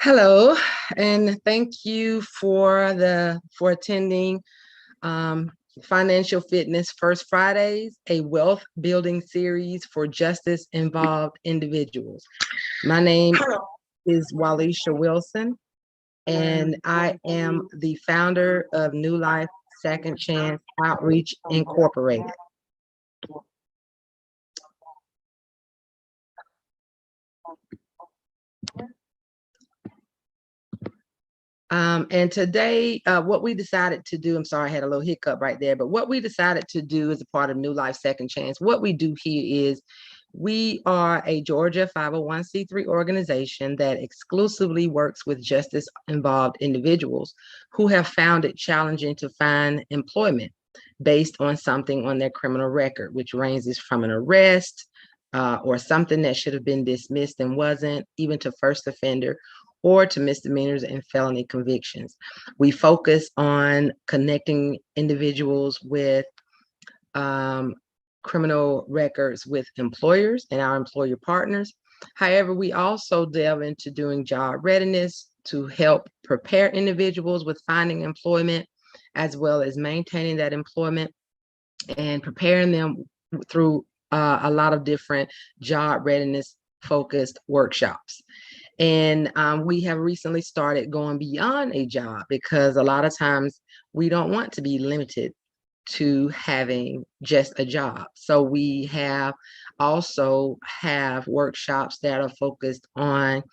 Hello, and thank you for attending um, Financial Fitness First Fridays, a wealth building series for justice involved individuals. My name is Waleisah Wilson, and I am the founder of New Life Second Chance Outreach Incorporated. And today, what we decided to do, I'm sorry, I had a little hiccup right there, but what we decided to do as a part of New Life Second Chance, what we do here is we are a Georgia 501c3 organization that exclusively works with justice involved individuals who have found it challenging to find employment based on something on their criminal record, which ranges from an arrest or something that should have been dismissed and wasn't, even to first offender or to misdemeanors and felony convictions. We focus on connecting individuals with criminal records with employers and our employer partners. However, we also delve into doing job readiness to help prepare individuals with finding employment, as well as maintaining that employment and preparing them through a lot of different job readiness focused workshops. And we have recently started going beyond a job because a lot of times we don't want to be limited to having just a job. So we have also have workshops that are focused on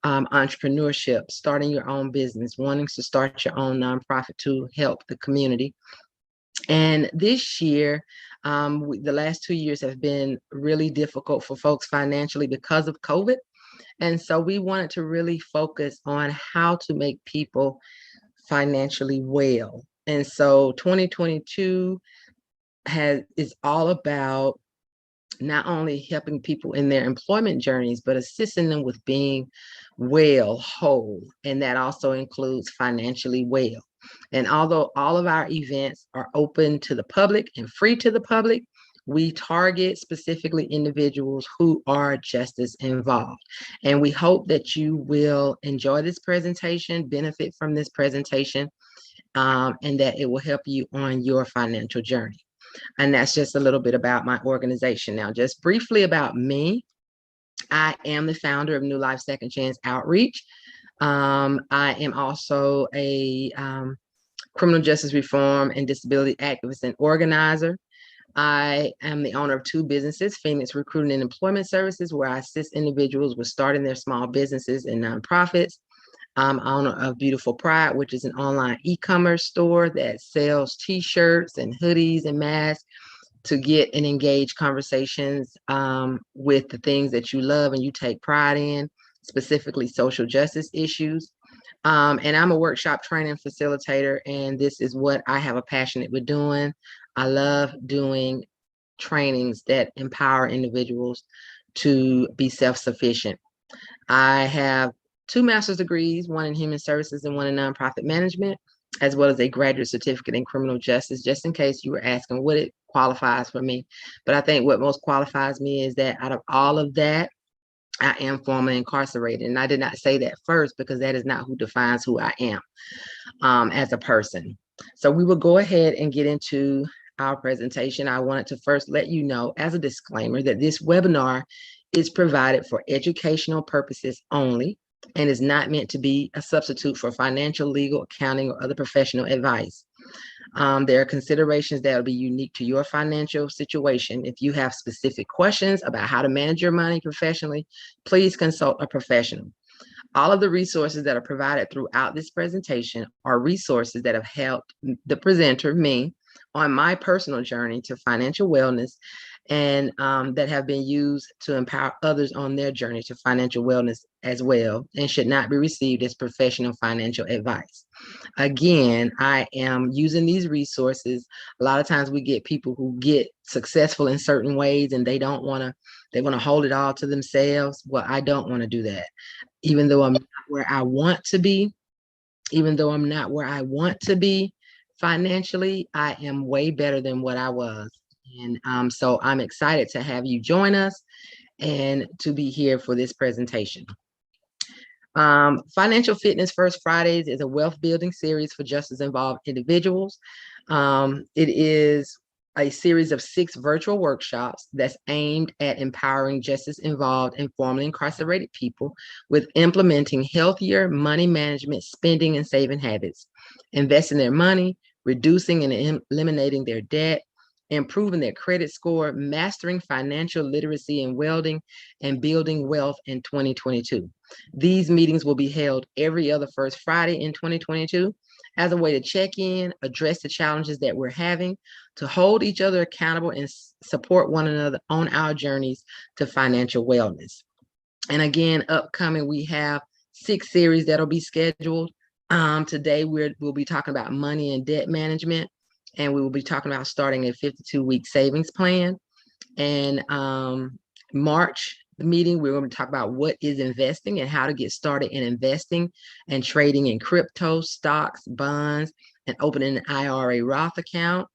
entrepreneurship, starting your own business, wanting to start your own nonprofit to help the community. And this year, the last 2 years have been really difficult for folks financially because of COVID. And so we wanted to really focus on how to make people financially well. And so 2022 is all about not only helping people in their employment journeys, but assisting them with being well, whole. And that also includes financially well. And although all of our events are open to the public and free to the public, we target specifically individuals who are justice involved. And we hope that you will enjoy this presentation, benefit from this presentation, and that it will help you on your financial journey. And that's just a little bit about my organization. Now, just briefly about me, I am the founder of New Life Second Chance Outreach. I am also a criminal justice reform and disability activist and organizer. I am the owner of two businesses, Phoenix Recruiting and Employment Services, where I assist individuals with starting their small businesses and nonprofits. I'm owner of Beautiful Pride, which is an online e-commerce store that sells t-shirts and hoodies and masks to get and engage conversations with the things that you love and you take pride in, specifically social justice issues. And I'm a workshop training facilitator, and this is what I have a passionate with doing. I love doing trainings that empower individuals to be self-sufficient. I have two master's degrees, one in human services and one in nonprofit management, as well as a graduate certificate in criminal justice, just in case you were asking what it qualifies for me. But I think what most qualifies me is that out of all of that, I am formerly incarcerated. And I did not say that first because that is not who defines who I am as a person. So we will go ahead and get into our presentation. I wanted to first let you know as a disclaimer that this webinar is provided for educational purposes only and is not meant to be a substitute for financial, legal, accounting, or other professional advice. There are considerations that will be unique to your financial situation. If you have specific questions about how to manage your money professionally, please consult a professional. All of the resources that are provided throughout this presentation are resources that have helped the presenter, me, on my personal journey to financial wellness and that have been used to empower others on their journey to financial wellness as well, and should not be received as professional financial advice. Again, I am using these resources. A lot of times we get people who get successful in certain ways and they want to hold it all to themselves. Well, I don't want to do that. Even though I'm not where I want to be, financially, I am way better than what I was. And so I'm excited to have you join us and to be here for this presentation. Financial Fitness First Fridays is a wealth building series for justice involved individuals. It is a series of 6 virtual workshops that's aimed at empowering justice involved and formerly incarcerated people with implementing healthier money management, spending, and saving habits, investing their money, reducing and eliminating their debt, improving their credit score, mastering financial literacy and welding, and building wealth in 2022. These meetings will be held every other first Friday in 2022 as a way to check in, address the challenges that we're having, to hold each other accountable and support one another on our journeys to financial wellness. And again, upcoming, we have 6 series that'll be scheduled. Today, we'll be talking about money and debt management, and we will be talking about starting a 52-week savings plan. And March, the meeting, we're going to talk about what is investing and how to get started in investing and trading in crypto, stocks, bonds, and opening an IRA Roth account.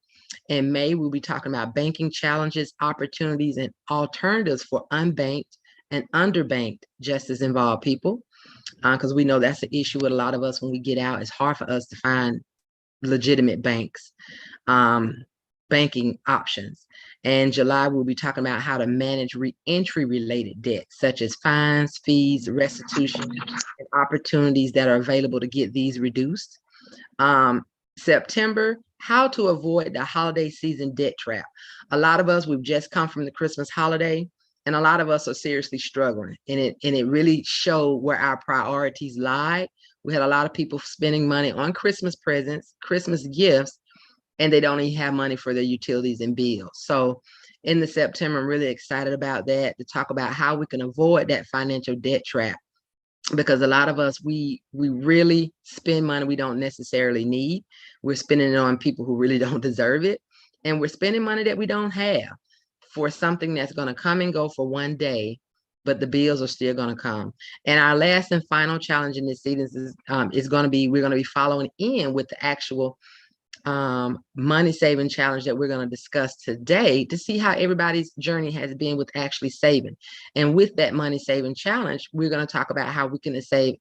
In May, we'll be talking about banking challenges, opportunities, and alternatives for unbanked and underbanked justice involved people, because we know that's an issue with a lot of us when we get out. It's hard for us to find legitimate banks, banking options. And July, we'll be talking about how to manage re-entry related debt, such as fines, fees, restitution, and opportunities that are available to get these reduced. September, how to avoid the holiday season debt trap. A lot of us, we've just come from the Christmas holiday, and a lot of us are seriously struggling. And it really showed where our priorities lie. We had a lot of people spending money on Christmas presents, Christmas gifts, and they don't even have money for their utilities and bills. So in the September, I'm really excited about that, to talk about how we can avoid that financial debt trap. Because a lot of us, we really spend money we don't necessarily need. We're spending it on people who really don't deserve it. And we're spending money that we don't have for something that's going to come and go for one day, but the bills are still going to come. And our last and final challenge in this season is going to be, we're going to be following in with the actual money saving challenge that we're going to discuss today, to see how everybody's journey has been with actually saving. And with that money saving challenge, we're going to talk about how we can save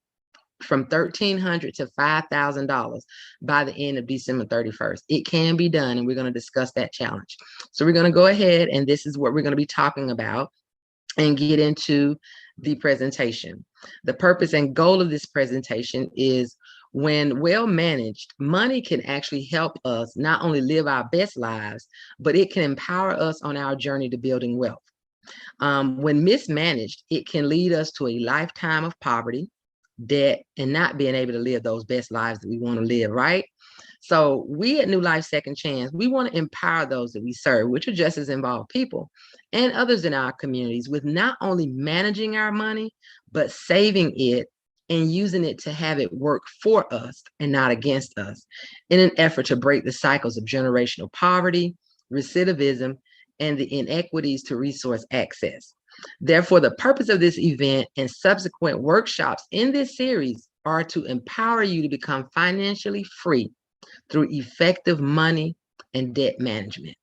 from $1,300 to $5,000 by the end of December 31st. It can be done, and we're going to discuss that challenge. So we're going to go ahead, and this is what we're going to be talking about, and get into the presentation. The purpose and goal of this presentation is, when well managed, money can actually help us not only live our best lives, but it can empower us on our journey to building wealth. When mismanaged, it can lead us to a lifetime of poverty, debt, and not being able to live those best lives that we want to live, right? So we at New Life Second Chance, we want to empower those that we serve, which are justice involved people and others in our communities, with not only managing our money, but saving it and using it to have it work for us and not against us, in an effort to break the cycles of generational poverty, recidivism, and the inequities to resource access. Therefore, the purpose of this event and subsequent workshops in this series are to empower you to become financially free through effective money and debt management.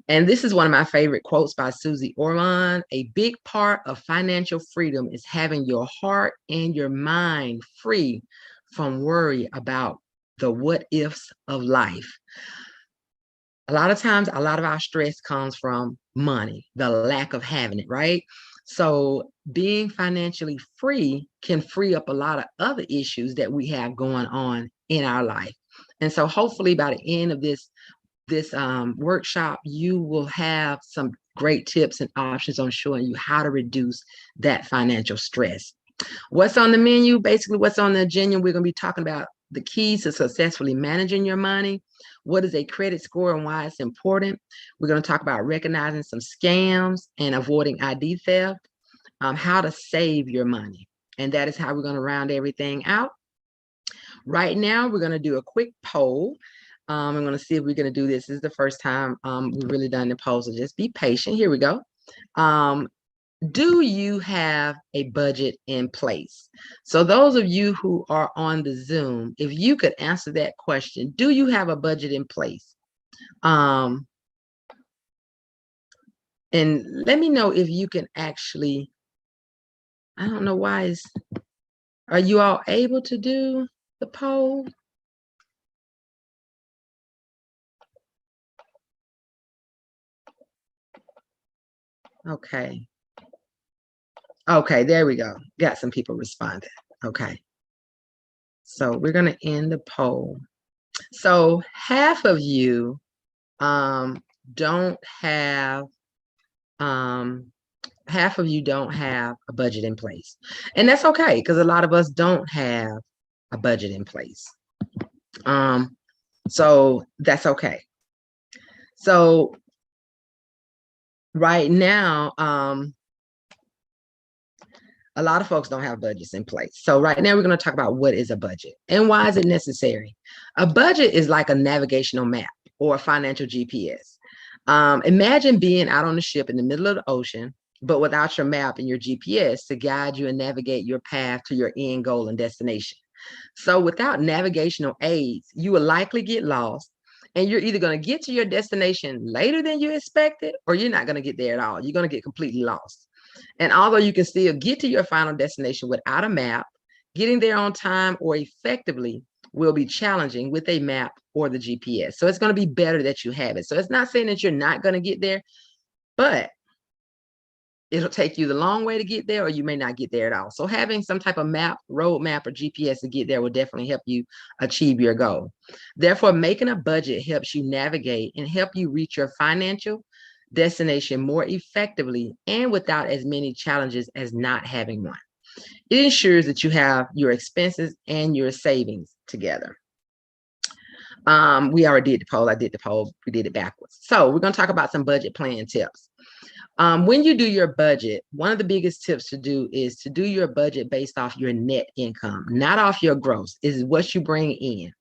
And this is one of my favorite quotes by Susie Orman: "A big part of financial freedom is having your heart and your mind free from worry about the what ifs of life." A lot of times, a lot of our stress comes from money, the lack of having it, right? So being financially free can free up a lot of other issues that we have going on in our life. And so hopefully by the end of this workshop, you will have some great tips and options on showing you how to reduce that financial stress. What's on the menu? Basically, what's on the agenda, we're going to be talking about the keys to successfully managing your money. What is a credit score and why it's important? We're going to talk about recognizing some scams and avoiding ID theft, how to save your money. And that is how we're going to round everything out. Right now, we're going to do a quick poll. I'm going to see if we're going to do this. This is the first time we've really done the poll, so just be patient. Here we go. Do you have a budget in place? So those of you who are on the Zoom, if you could answer that question, do you have a budget in place? And let me know if you can actually I don't know why are you all able to do the poll? Okay. Okay, there we go. Got some people responded. Okay. So we're going to end the poll. So half of you don't have half of you don't have a budget in place. And that's okay, because a lot of us don't have a budget in place. So that's okay. So right now, a lot of folks don't have budgets in place. So right now we're going to talk about what is a budget and why is it necessary. A budget is like a navigational map or a financial GPS. Imagine being out on a ship in the middle of the ocean, but without your map and your GPS to guide you and navigate your path to your end goal and destination. So without navigational aids, you will likely get lost, and you're either going to get to your destination later than you expected, or you're not going to get there at all. You're going to get completely lost. And although you can still get to your final destination without a map, getting there on time or effectively will be challenging with a map or the GPS. So it's going to be better that you have it. So it's not saying that you're not going to get there, but it'll take you the long way to get there, or you may not get there at all. So having some type of map, road map, or GPS to get there will definitely help you achieve your goal. Therefore, making a budget helps you navigate and help you reach your financial destination more effectively and without as many challenges as not having one. It ensures that you have your expenses and your savings together. We already did the poll. I did the poll. We did it backwards. So we're going to talk about some budget plan tips. When you do your budget, one of the biggest tips to do is to do your budget based off your net income, not off your gross. Is what you bring in.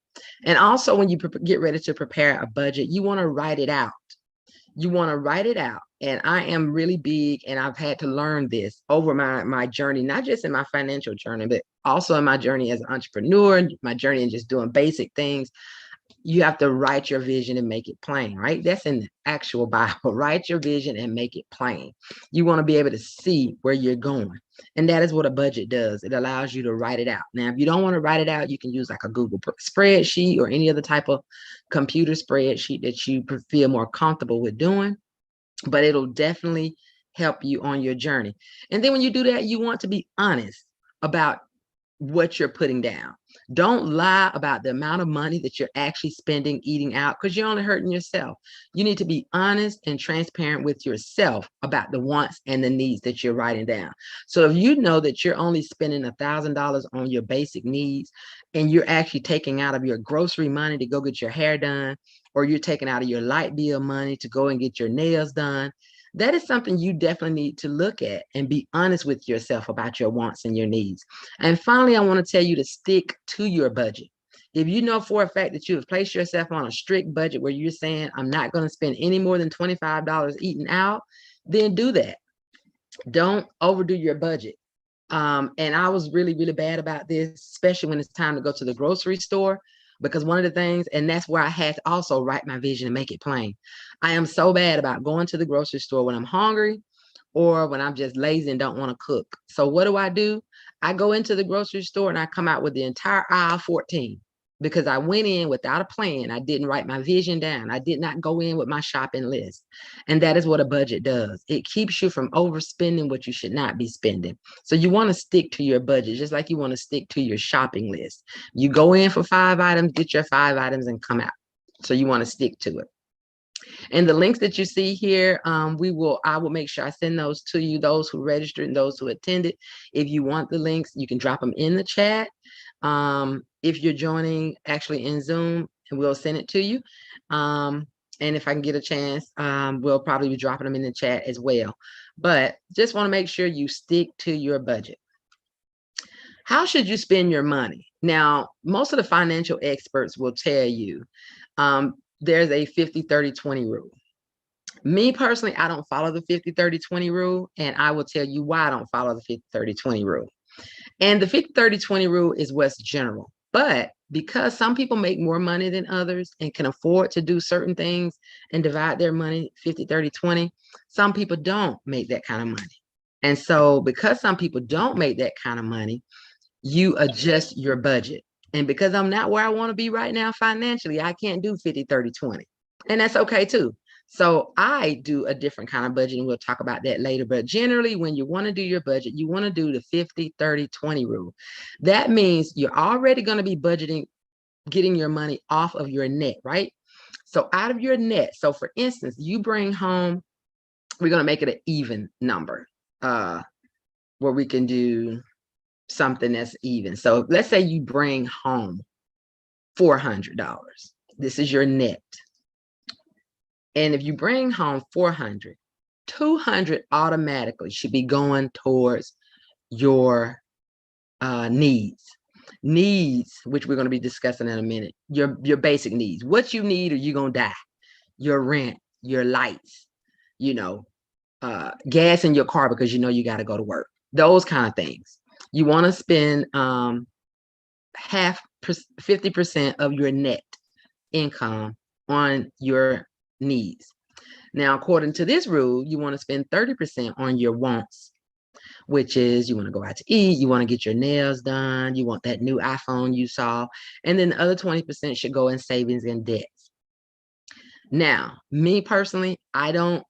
And also, when you get ready to prepare a budget, you want to write it out. You want to write it out. And I am really big, and I've had to learn this over my journey, not just in my financial journey, but also in my journey as an entrepreneur, my journey in just doing basic things. You have to write your vision and make it plain, right? That's in the actual Bible. Write your vision and make it plain. You want to be able to see where you're going. And that is what a budget does. It allows you to write it out. Now, if you don't want to write it out, you can use like a Google spreadsheet or any other type of computer spreadsheet that you feel more comfortable with doing. But it'll definitely help you on your journey. And then when you do that, you want to be honest about what you're putting down. Don't lie about the amount of money that you're actually spending eating out, because you're only hurting yourself. You need to be honest and transparent with yourself about the wants and the needs that you're writing down. So if you know that you're only spending $1,000 on your basic needs, and you're actually taking out of your grocery money to go get your hair done, or you're taking out of your light bill money to go and get your nails done, that is something you definitely need to look at and be honest with yourself about your wants and your needs. And finally, I want to tell you to stick to your budget. If you know for a fact that you have placed yourself on a strict budget where you're saying, I'm not going to spend any more than $25 eating out, then do that. Don't overdo your budget. And I was really, really bad about this, especially when it's time to go to the grocery store. Because one of the things, and that's where I had to also write my vision and make it plain. I am so bad about going to the grocery store when I'm hungry or when I'm just lazy and don't want to cook. So what do? I go into the grocery store and I come out with the entire aisle 14 because I went in without a plan. I didn't write my vision down. I did not go in with my shopping list. And that is what a budget does. It keeps you from overspending what you should not be spending. So you want to stick to your budget, just like you want to stick to your shopping list. You go in for 5 items, get your 5 items and come out. So you want to stick to it. And the links that you see here, I will make sure I send those to you, those who registered and those who attended. If you want the links, you can drop them in the chat. If you're joining actually in Zoom, and we'll send it to you. And if I can get a chance, we'll probably be dropping them in the chat as well. But just want to make sure you stick to your budget. How should you spend your money? Now, most of the financial experts will tell you there's a 50-30-20 rule. Me personally, I don't follow the 50-30-20 rule, and I will tell you why I don't follow the 50-30-20 rule. And the 50-30-20 rule is what's general. But because some people make more money than others and can afford to do certain things and divide their money 50-30-20, some people don't make that kind of money. And so because some people don't make that kind of money, you adjust your budget. And because I'm not where I want to be right now financially, I can't do 50, 30, 20. And that's okay too. So I do a different kind of budget, and we'll talk about that later. But generally, when you want to do your budget, you want to do the 50, 30, 20 rule. That means you're already going to be budgeting, getting your money off of your net, right? So out of your net. So for instance, you bring home, we're going to make it an even number, where we can do something that's even. So let's say you bring home $400. This is your net. And if you bring home 400, 200 automatically should be going towards your needs. Needs, which we're going to be discussing in a minute. Your basic needs. What you need or you're going to die. Your rent, your lights, you know, gas in your car because you know you got to go to work. Those kind of things. You want to spend 50% of your net income on your needs. Now, according to this rule, you want to spend 30% on your wants, which is you want to go out to eat, you want to get your nails done, you want that new iPhone you saw, and then the other 20% should go in savings and debts. Now, me personally, I'm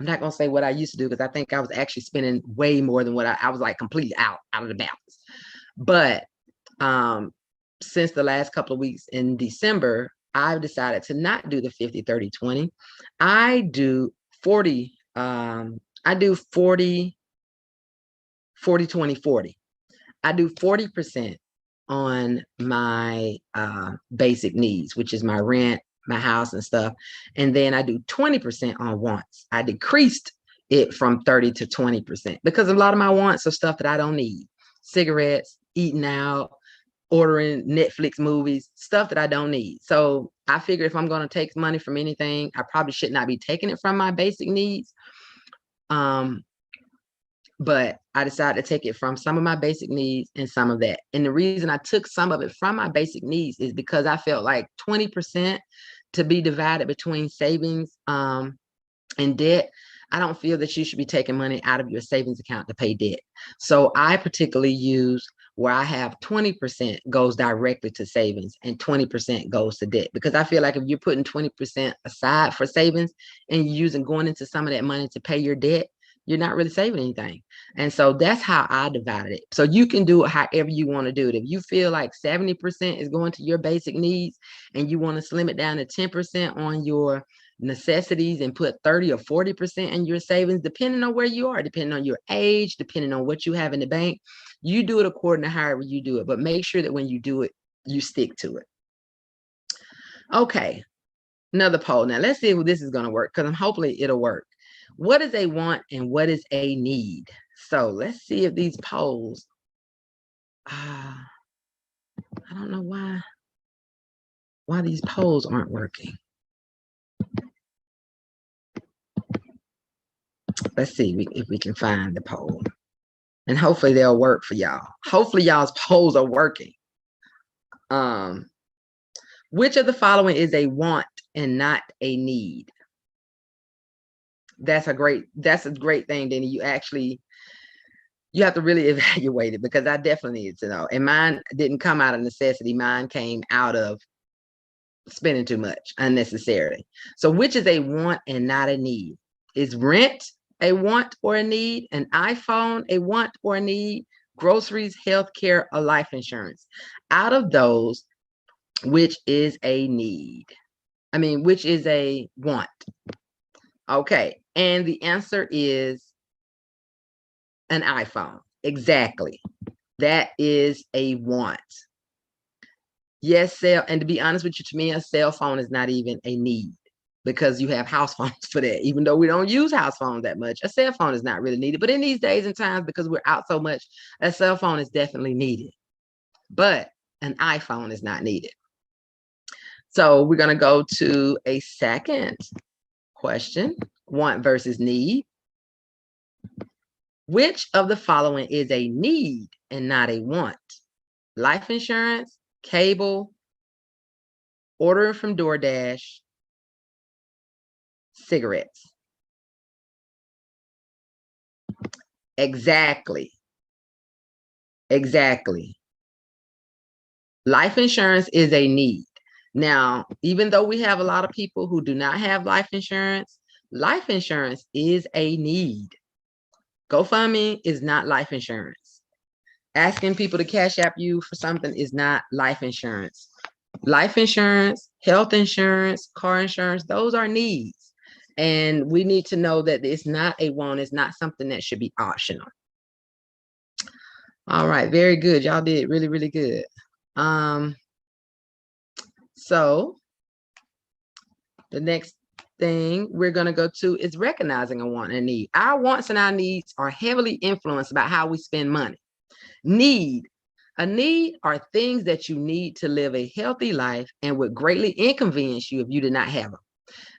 not going to say what I used to do because I think I was actually spending way more than what I was like completely out of the balance. But since the last couple of weeks in December, I've decided to not do the 50, 30, 20. I do 40. I do 40, 40, 20, 40. I do 40% on my basic needs, which is my rent, my house and stuff. And then I do 20% on wants. I decreased it from 30 to 20% because a lot of my wants are stuff that I don't need. Cigarettes, eating out, ordering Netflix movies, stuff that I don't need. So I figure if I'm going to take money from anything, I probably should not be taking it from my basic needs. But I decided to take it from some of my basic needs and some of that. And the reason I took some of it from my basic needs is because I felt like 20% to be divided between savings and debt. I don't feel that you should be taking money out of your savings account to pay debt. So I particularly use where I have 20% goes directly to savings and 20% goes to debt, because I feel like if you're putting 20% aside for savings and you're using going into some of that money to pay your debt, you're not really saving anything. And so that's how I divided it. So you can do it however you want to do it. If you feel like 70% is going to your basic needs and you want to slim it down to 10% on your necessities and put 30 or 40% in your savings, depending on where you are, depending on your age, depending on what you have in the bank, you do it according to however you do it. But make sure that when you do it, you stick to it. Okay, another poll. Now let's see if this is going to work, because hopefully it'll work. What is a want and what is a need? So let's see if these polls, I don't know why these polls aren't working. Let's see if we can find the poll. And hopefully they'll work for y'all. Hopefully y'all's polls are working. Which of the following is a want and not a need? That's a great thing, Denny. You have to really evaluate it, because I definitely needed to know. And mine didn't come out of necessity. Mine came out of spending too much unnecessarily. So which is a want and not a need? Is rent a want or a need? An iPhone a want or a need? Groceries, healthcare, or life insurance? Out of those, which is a need? I mean, which is a want? Okay, and the answer is an iPhone. Exactly. That is a want. Yes, and to be honest with you, to me, a cell phone is not even a need, because you have house phones for that. Even though we don't use house phones that much, a cell phone is not really needed. But in these days and times, because we're out so much, a cell phone is definitely needed. But an iPhone is not needed. So we're going to go to a second question, want versus need. Which of the following is a need and not a want? Life insurance, cable, ordering from DoorDash, cigarettes. Exactly. Exactly. Life insurance is a need. Now, even though we have a lot of people who do not have life insurance is a need. GoFundMe is not life insurance. Asking people to cash app you for something is not life insurance. Life insurance, health insurance, car insurance, those are needs. And we need to know that it's not a want, it's not something that should be optional. All right, very good. Y'all did really, really good. So the next thing we're going to go to is recognizing a want and a need. Our wants and our needs are heavily influenced by how we spend money. A need are things that you need to live a healthy life and would greatly inconvenience you if you did not have them.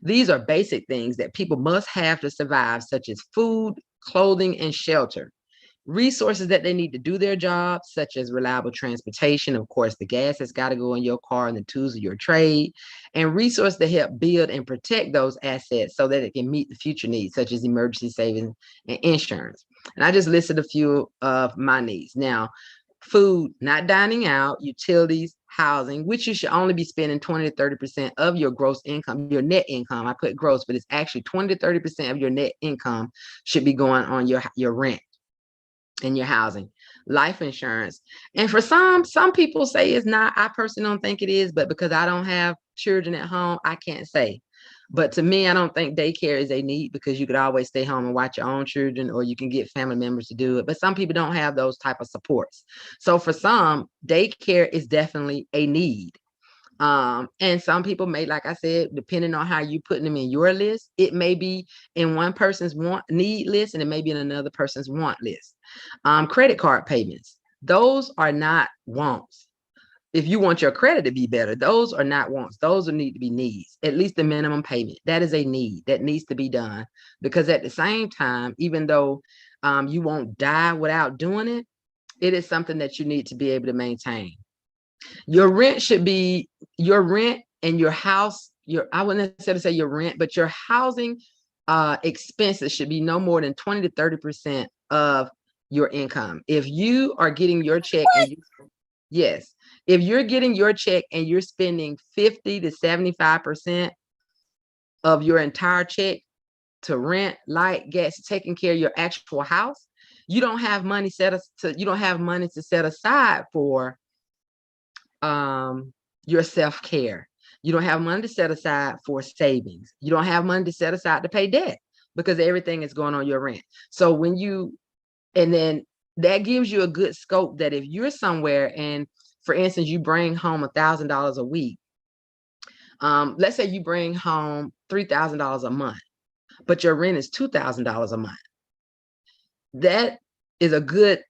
These are basic things that people must have to survive, such as food, clothing, and shelter. Resources that they need to do their job, such as reliable transportation, of course, the gas has got to go in your car and the tools of your trade, and resources to help build and protect those assets so that it can meet the future needs, such as emergency savings and insurance. And I just listed a few of my needs. Now, food, not dining out, utilities, housing, which you should only be spending 20 to 30% of your gross income, your net income. I put gross, but it's actually 20 to 30% of your net income should be going on your rent and your housing. Life insurance. And for some people say it's not. I personally don't think it is, but because I don't have children at home, I can't say. But to me, I don't think daycare is a need, because you could always stay home and watch your own children, or you can get family members to do it. But some people don't have those type of supports. So for some, daycare is definitely a need. And some people may, like I said, depending on how you putting them in your list, it may be in one person's need list, and it may be in another person's want list. Credit card payments, those are not wants. If you want your credit to be better, those are not wants. Those will need to be needs. At least the minimum payment, that is a need that needs to be done, because at the same time, even though you won't die without doing it, it is something that you need to be able to maintain. Your rent should be your rent and your house. I wouldn't necessarily say your rent, but your housing expenses should be no more than 20 to 30% of your income. If you are getting your check and yes, if you're getting your check and you're spending 50 to 75% of your entire check to rent, light, gas, taking care of your actual house, you don't have money to set aside for your self-care. You don't have money to set aside for savings. You don't have money to set aside to pay debt, because everything is going on your rent. So and then that gives you a good scope that if you're somewhere and, for instance, you bring home $1,000 a week, let's say you bring home $3,000 a month, but your rent is $2,000 a month. That is a good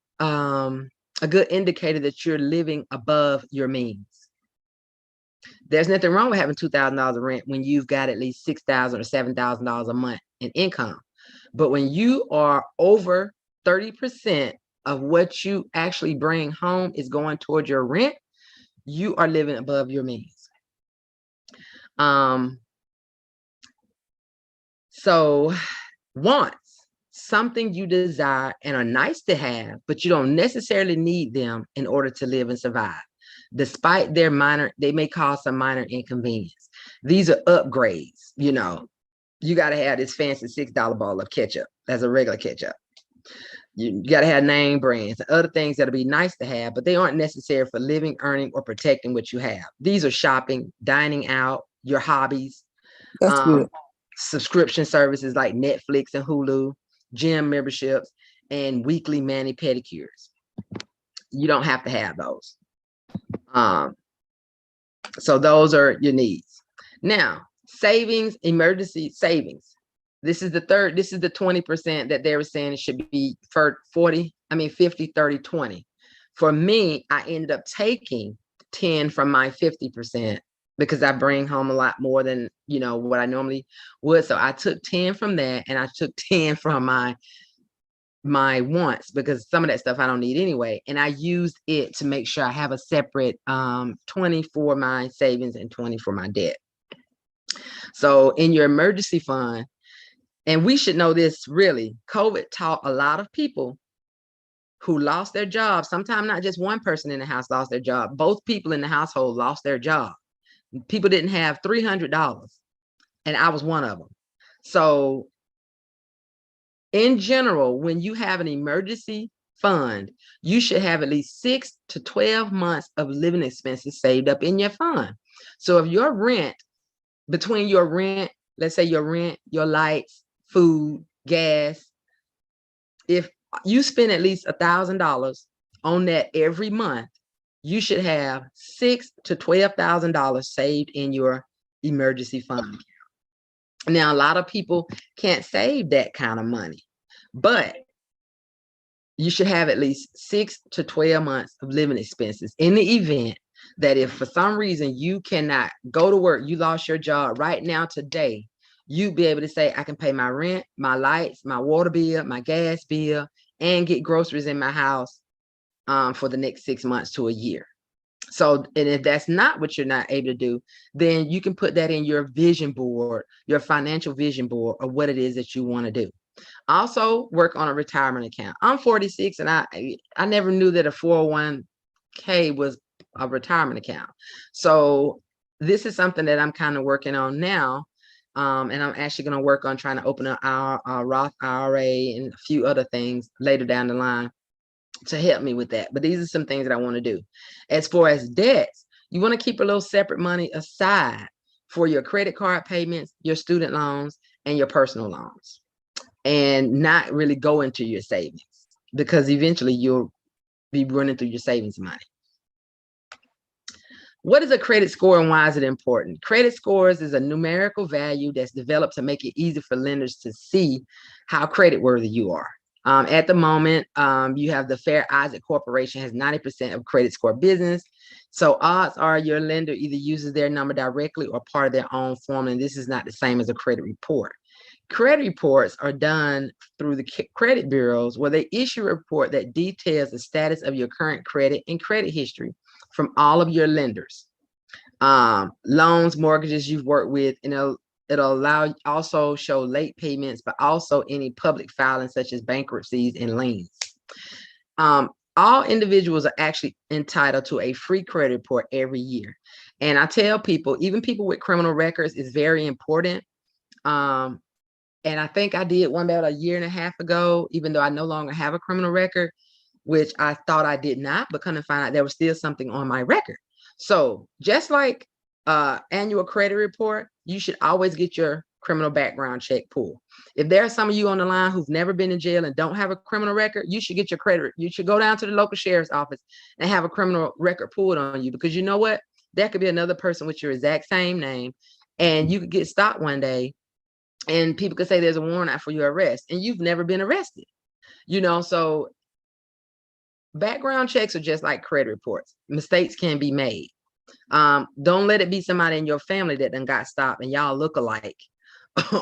indicator that you're living above your means. There's nothing wrong with having $2,000 of rent when you've got at least $6,000 or $7,000 a month in income. But when you are over 30% of what you actually bring home is going toward your rent, you are living above your means. So wants, something you desire and are nice to have, but you don't necessarily need them in order to live and survive. Despite they may cause some minor inconvenience. These are upgrades. You got to have this fancy $6 bottle of ketchup. That's a regular ketchup. You got to have name brands and other things that'll be nice to have, but they aren't necessary for living, earning, or protecting what you have. These are shopping, dining out, your hobbies, That's good. subscription services like Netflix and Hulu, gym memberships, and weekly mani-pedicures. You don't have to have those. So those are your needs. Now, savings, emergency savings. This is the 20% that they were saying it should be for 50, 30, 20. For me, I ended up taking 10 from my 50% because I bring home a lot more than, what I normally would. So I took 10 from that, and I took 10 from my wants, because some of that stuff I don't need anyway. And I used it to make sure I have a separate 20 for my savings and 20 for my debt. So in your emergency fund, and we should know this, really, COVID taught a lot of people who lost their job. Sometimes not just one person in the house lost their job. Both people in the household lost their job. People didn't have $300, and I was one of them. So in general, when you have an emergency fund, you should have at least 6 to 12 months of living expenses saved up in your fund. So if your rent, between your rent, let's say your rent, your lights, food, gas, if you spend at least $1,000 on that every month, you should have $6,000 to $12,000 saved in your emergency fund. Now, a lot of people can't save that kind of money, but you should have at least 6 to 12 months of living expenses in the event that if for some reason you cannot go to work, you lost your job right now today, you'd be able to say, I can pay my rent, my lights, my water bill, my gas bill, and get groceries in my house for the next 6 months to a year. So, and if that's not what you're not able to do, then you can put that in your vision board, your financial vision board, or what it is that you want to do. Also, work on a retirement account. I'm 46, and I never knew that a 401k was a retirement account. So this is something that I'm kind of working on now. And I'm actually going to work on trying to open up our Roth IRA and a few other things later down the line to help me with that. But these are some things that I want to do. As far as debts, you want to keep a little separate money aside for your credit card payments, your student loans, and your personal loans, and not really go into your savings, because eventually you'll be running through your savings money. What is a credit score and why is it important? Credit scores is a numerical value that's developed to make it easy for lenders to see how creditworthy you are. At the moment, you have the Fair Isaac Corporation has 90% of credit score business. So odds are your lender either uses their number directly or part of their own form, and this is not the same as a credit report. Credit reports are done through the credit bureaus, where they issue a report that details the status of your current credit and credit history from all of your lenders, loans, mortgages you've worked with, and it'll allow also show late payments, but also any public filings such as bankruptcies and liens. All individuals are actually entitled to a free credit report every year. And I tell people, even people with criminal records, is very important. And I think I did one about a year and a half ago, even though I no longer have a criminal record, which I thought I did not, but couldn't find out there was still something on my record. So just like annual credit report, you should always get your criminal background check pulled. If there are some of you on the line who've never been in jail and don't have a criminal record, you should get your credit. You should go down to the local sheriff's office and have a criminal record pulled on you, because you know what? There could be another person with your exact same name, and you could get stopped one day and people could say there's a warrant out for your arrest and you've never been arrested. So background checks are just like credit reports. Mistakes can be made. Don't let it be somebody in your family that done got stopped and y'all look alike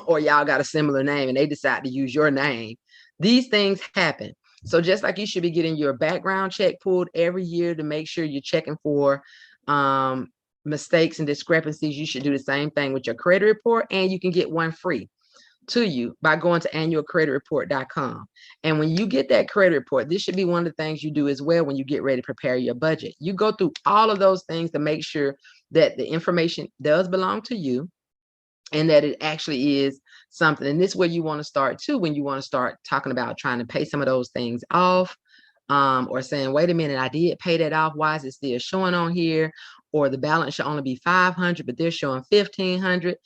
or y'all got a similar name and they decide to use your name. These things happen. So just like you should be getting your background check pulled every year to make sure you're checking for mistakes and discrepancies, you should do the same thing with your credit report, and you can get one free to you by going to annualcreditreport.com. And when you get that credit report, this should be one of the things you do as well when you get ready to prepare your budget. You go through all of those things to make sure that the information does belong to you and that it actually is something. And this is where you want to start too, when you want to start talking about trying to pay some of those things off, or saying, wait a minute, I did pay that off. Why is it still showing on here? Or the balance should only be 500, but they're showing 1,500.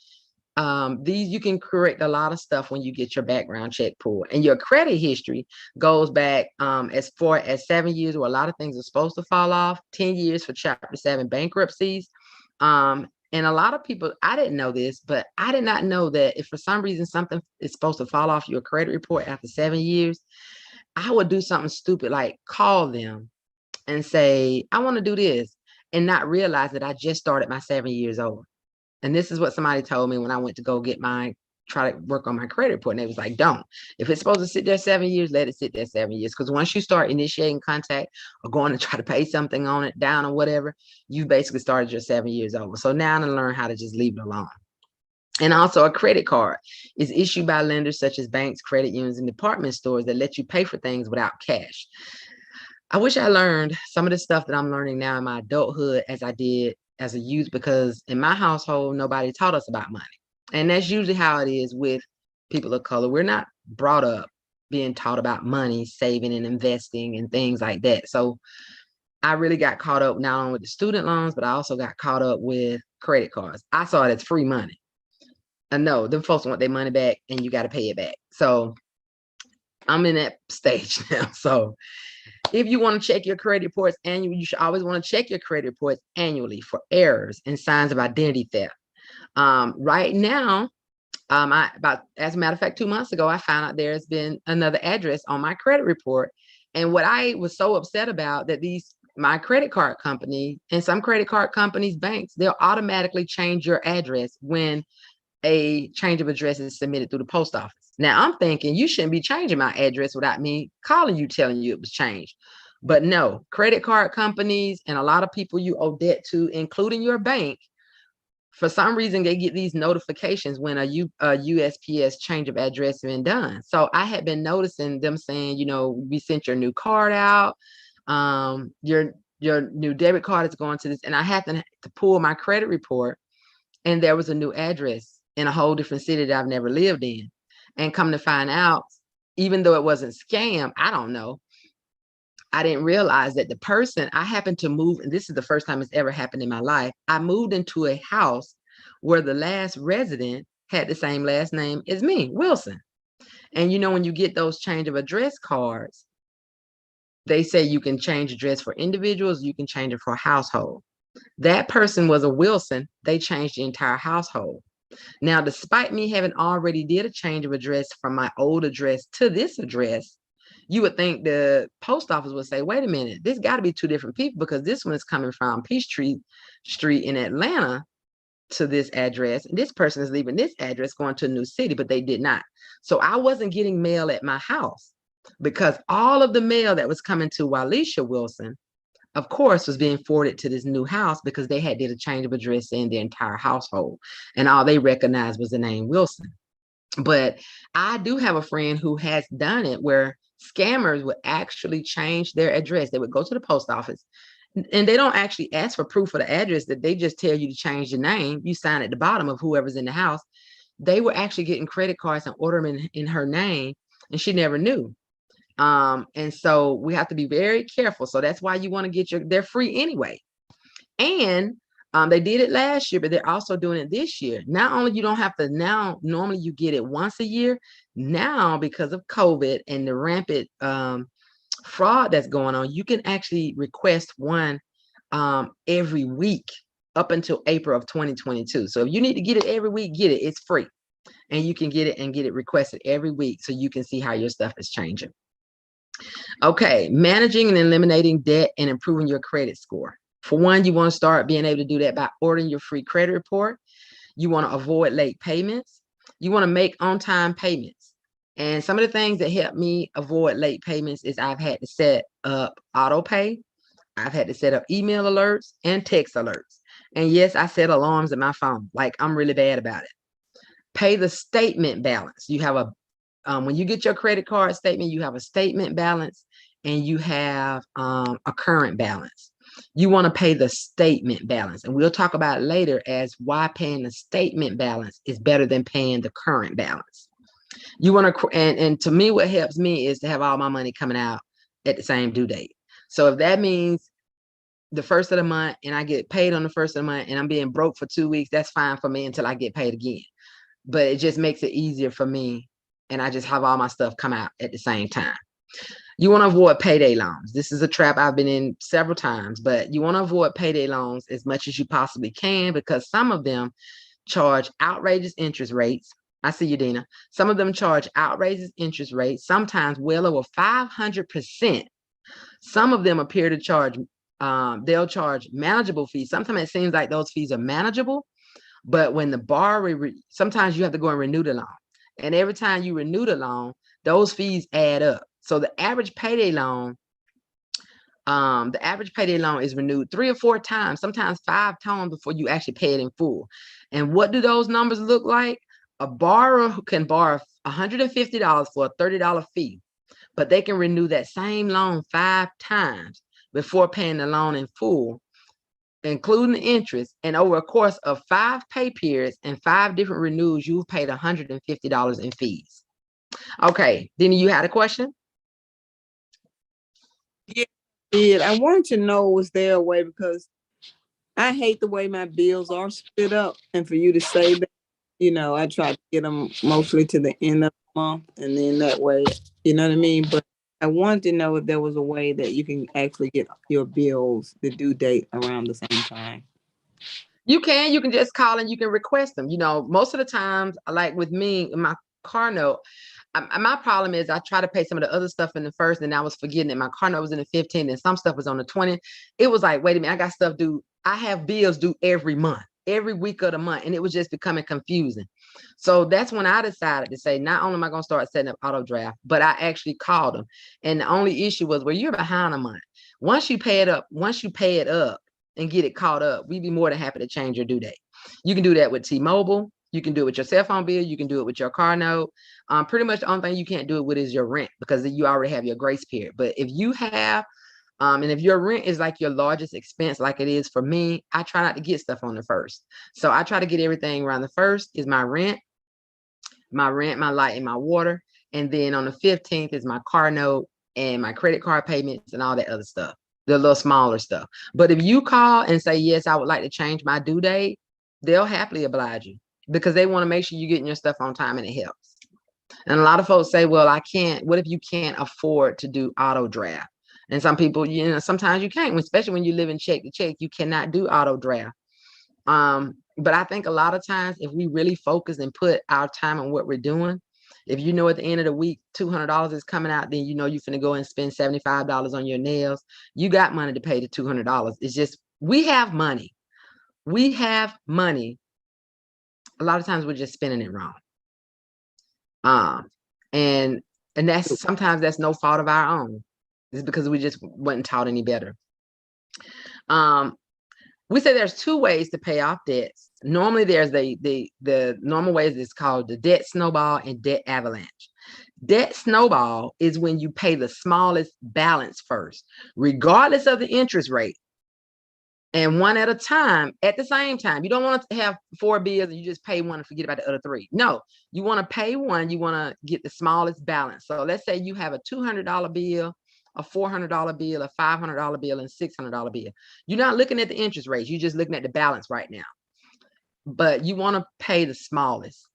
These, you can correct a lot of stuff when you get your background check pulled. And your credit history goes back as far as 7 years, where a lot of things are supposed to fall off, 10 years for Chapter 7 bankruptcies. And a lot of people, I didn't know this, but I did not know that if for some reason something is supposed to fall off your credit report after 7 years, I would do something stupid like call them and say, I want to do this, and not realize that I just started my 7 years old. And this is what somebody told me when I went to go get try to work on my credit report. And they was like, don't. If it's supposed to sit there 7 years, let it sit there 7 years. Because once you start initiating contact or going to try to pay something on it down or whatever, you basically started your 7 years over. So now I learn how to just leave it alone. And also, a credit card is issued by lenders such as banks, credit unions, and department stores that let you pay for things without cash. I wish I learned some of the stuff that I'm learning now in my adulthood as I did as a youth, because in my household, nobody taught us about money. And that's usually how it is with people of color. We're not brought up being taught about money, saving and investing and things like that. So I really got caught up not only with the student loans, but I also got caught up with credit cards. I saw it as free money. And no, them folks want their money back and you got to pay it back. So I'm in that stage now. So if you want to check your credit reports annually, you should always want to check your credit reports annually for errors and signs of identity theft. Right now, as a matter of fact, 2 months ago, I found out there's been another address on my credit report. And what I was so upset about that my credit card company and some credit card companies, banks, they'll automatically change your address when a change of address is submitted through the post office. Now I'm thinking you shouldn't be changing my address without me calling you, telling you it was changed. But no, credit card companies and a lot of people you owe debt to, including your bank, for some reason they get these notifications when a USPS change of address has been done. So I had been noticing them saying, we sent your new card out, your new debit card is going to this, and I happened to pull my credit report, and there was a new address in a whole different city that I've never lived in. And come to find out, even though it wasn't scam, I don't know, I didn't realize that the person I happened to move, and this is the first time it's ever happened in my life. I moved into a house where the last resident had the same last name as me, Wilson. And when you get those change of address cards, they say you can change address for individuals, you can change it for a household. That person was a Wilson. They changed the entire household. Now, despite me having already did a change of address from my old address to this address, you would think the post office would say, wait a minute, this got to be two different people, because this one is coming from Peachtree Street in Atlanta to this address, and this person is leaving this address going to a new city, but they did not. So I wasn't getting mail at my house, because all of the mail that was coming to Waleisah Wilson, of course, was being forwarded to this new house, because they had did a change of address in the entire household, and all they recognized was the name Wilson. But I do have a friend who has done it where scammers would actually change their address. They would go to the post office, and they don't actually ask for proof of the address, that they just tell you to change the name. You sign at the bottom of whoever's in the house. They were actually getting credit cards and order them in her name, and she never knew. And so we have to be very careful. So that's why you want to get they're free anyway. And they did it last year, but they're also doing it this year. Not only you don't have to now, normally you get it once a year. Now, because of COVID and the rampant fraud that's going on, you can actually request one every week up until April of 2022. So if you need to get it every week, get it. It's free. And you can get it and get it requested every week, so you can see how your stuff is changing. Okay, managing and eliminating debt and improving your credit score. For one, you want to start being able to do that by ordering your free credit report. You want to avoid late payments. You want to make on-time payments. And some of the things that help me avoid late payments is I've had to set up auto pay. I've had to set up email alerts and text alerts. And yes, I set alarms at my phone. Like, I'm really bad about it. Pay the statement balance. You have when you get your credit card statement, you have a statement balance and you have a current balance. You want to pay the statement balance, and we'll talk about it later as why paying the statement balance is better than paying the current balance. You want to, and to me, what helps me is to have all my money coming out at the same due date. So if that means the first of the month and I get paid on the first of the month and I'm being broke for 2 weeks, that's fine for me until I get paid again. But it just makes it easier for me, and I just have all my stuff come out at the same time. You want to avoid payday loans. This is a trap I've been in several times, but you want to avoid payday loans as much as you possibly can, because some of them charge outrageous interest rates. I see you, Dina. Some of them charge outrageous interest rates, sometimes well over 500%. Some of them appear to charge, they'll charge manageable fees. Sometimes it seems like those fees are manageable, but when the borrower, sometimes you have to go and renew the loan. And every time you renew the loan, those fees add up. So the average payday loan is renewed 3 or 4 times, sometimes 5 times before you actually pay it in full. And what do those numbers look like? A borrower who can borrow $150 for a $30 fee but they can renew that same loan 5 times before paying the loan in full, including the interest. And over a course of 5 pay periods and 5 different renewals, you've paid $150 in fees. Okay, then you had a question? Yeah, I wanted to know, was there a way, because I hate the way my bills are split up, and for you to say that, you know, I try to get them mostly to the end of the month, and then that way, you know what I mean? But I wanted to know if there was a way that you can actually get your bills, the due date, around the same time. You can just call and you can request them. You know, most of the times, like with me, in my car note, my problem is I try to pay some of the other stuff in the first, and I was forgetting that my car note was in the 15th and some stuff was on the 20th. It was like, wait a minute, I got stuff due. I have bills due every month, every week of the month, and it was just becoming confusing. So that's when I decided to say, not only am I going to start setting up auto draft, but I actually called them. And the only issue was, well, you're behind a month. Once you pay it up and get it caught up, we'd be more than happy to change your due date. You can do that with T-Mobile. You can do it with your cell phone bill. You can do it with your car note. Pretty much the only thing you can't do it with is your rent, because you already have your grace period. But if you have, and if your rent is like your largest expense, like it is for me, I try not to get stuff on the first. So I try to get everything around the first is my rent, my light, and my water. And then on the 15th is my car note and my credit card payments and all that other stuff, the little smaller stuff. But if you call and say, yes, I would like to change my due date, they'll happily oblige you, because they want to make sure you're getting your stuff on time, and it helps. And a lot of folks say, well, I can't. What if you can't afford to do auto draft? And some people, you know, sometimes you can't, especially when you live in check to check, you cannot do auto draft. But I think a lot of times, if we really focus and put our time on what we're doing, if you know at the end of the week $200 is coming out, then you know you're finna go and spend $75 on your nails. You got money to pay the $200. It's just, we have money. We have money. A lot of times we're just spending it wrong. And that's sometimes that's no fault of our own. It's because we just wasn't taught any better. We say there's 2 ways to pay off debts. Normally there's the normal ways is called the debt snowball and debt avalanche. Debt snowball is when you pay the smallest balance first, regardless of the interest rate, and one at a time at the same time. You don't want to have 4 bills and you just pay one and forget about the other 3. No, you want to pay one. You want to get the smallest balance. So let's say you have a $200 bill, a $400 bill, a $500 bill, and $600 bill. You're not looking at the interest rates. You're just looking at the balance right now. But you want to pay the smallest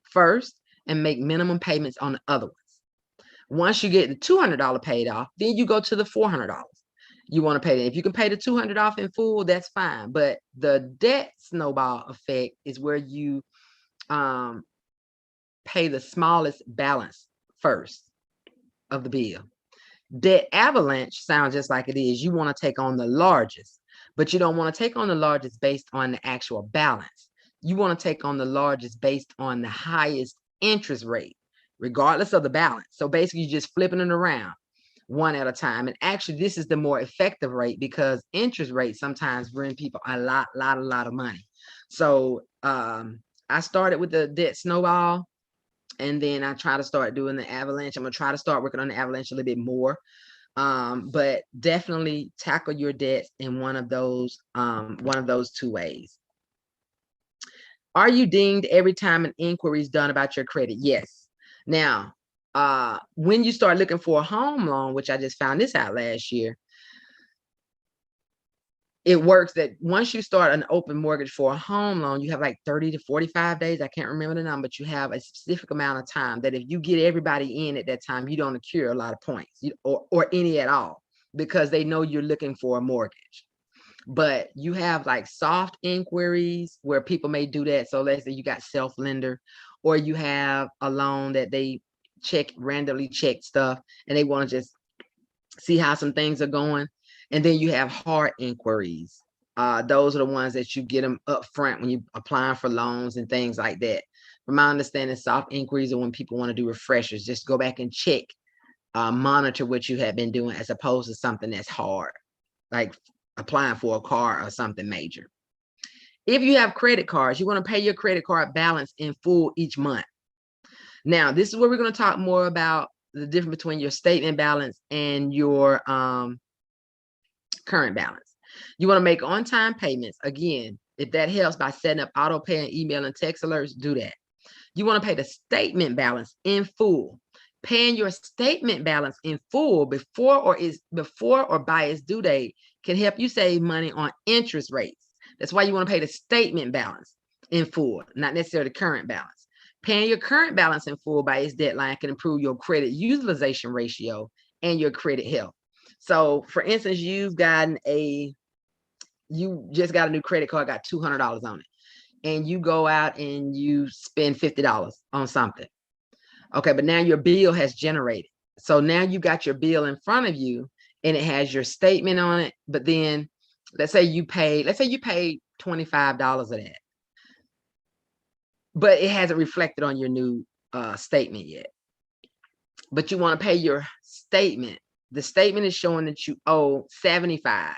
first and make minimum payments on the other ones. Once you get the $200 paid off, then you go to the $400. You want to pay that. If you can pay the $200 off in full, that's fine. But the debt snowball effect is where you pay the smallest balance first of the bill. Debt avalanche sounds just like it is. You want to take on the largest, but you don't want to take on the largest based on the actual balance. You want to take on the largest based on the highest interest rate, regardless of the balance. So basically, you're just flipping it around one at a time. And actually, this is the more effective rate, because interest rates sometimes bring people a lot of money. So I started with the debt snowball, and then I try to start doing the avalanche. I'm gonna try to start working on the avalanche a little bit more. But definitely tackle your debts in one of those 2 ways. Are you dinged every time an inquiry is done about your credit? Yes. Now, when you start looking for a home loan, which I just found this out last year, it works that once you start an open mortgage for a home loan, you have like 30 to 45 days. I can't remember the number, but you have a specific amount of time that if you get everybody in at that time, you don't accrue a lot of points or any at all, because they know you're looking for a mortgage. But you have like soft inquiries where people may do that. So let's say you got self-lender, or you have a loan that they randomly check stuff and they want to just see how some things are going. And then you have hard inquiries. Those are the ones that you get them up front when you're applying for loans and things like that. From my understanding, soft inquiries are when people want to do refreshers, just go back and check, monitor what you have been doing, as opposed to something that's hard, like applying for a car or something major. If you have credit cards, you want to pay your credit card balance in full each month. Now, this is where we're going to talk more about the difference between your statement balance and your current balance. You want to make on-time payments. Again, if that helps by setting up auto pay and email and text alerts, do that. You want to pay the statement balance in full. Paying your statement balance in full before or by its due date can help you save money on interest rates. That's why you want to pay the statement balance in full, not necessarily the current balance. Paying your current balance in full by its deadline can improve your credit utilization ratio and your credit health. So, for instance, you just got a new credit card, got $200 on it, and you go out and you spend $50 on something. Okay, but now your bill has generated. So now you got your bill in front of you and it has your statement on it. But then let's say you paid $25 of that, but it hasn't reflected on your new statement yet. But you want to pay your statement. The statement is showing that you owe 75,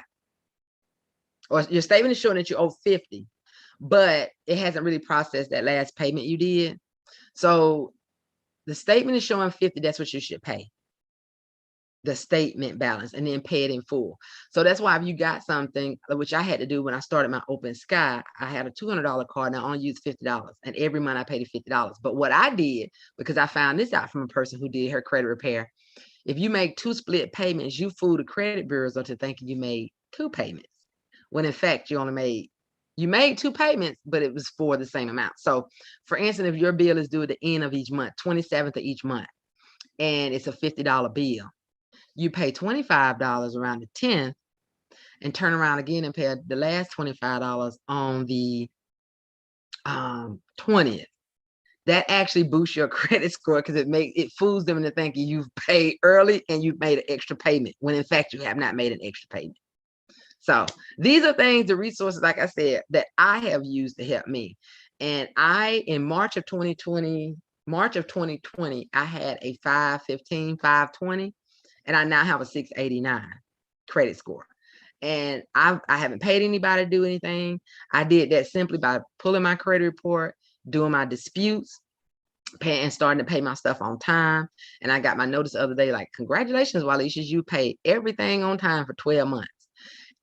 or your statement is showing that you owe 50, but it hasn't really processed that last payment you did. So the statement is showing 50. That's what you should pay, the statement balance, and then pay it in full. So that's why if you got something, which I had to do when I started my Open Sky, I had a $200 card and I only used $50, and every month I paid $50. But what I did, because I found this out from a person who did her credit repair, if you make 2 split payments, you fool the credit bureaus into thinking you made 2 payments, when in fact you made 2 payments, but it was for the same amount. So for instance, if your bill is due at the end of each month, 27th of each month, and it's a $50 bill, you pay $25 around the 10th and turn around again and pay the last $25 on the 20th. That actually boosts your credit score, because it fools them into thinking you've paid early and you've made an extra payment, when in fact you have not made an extra payment. So these are things, the resources, like I said, that I have used to help me. And in March of 2020, I had a 515, 520, and I now have a 689 credit score. And I haven't paid anybody to do anything. I did that simply by pulling my credit report, doing my disputes, paying and starting to pay my stuff on time. And I got my notice the other day, like, congratulations, Waleisah, you paid everything on time for 12 months.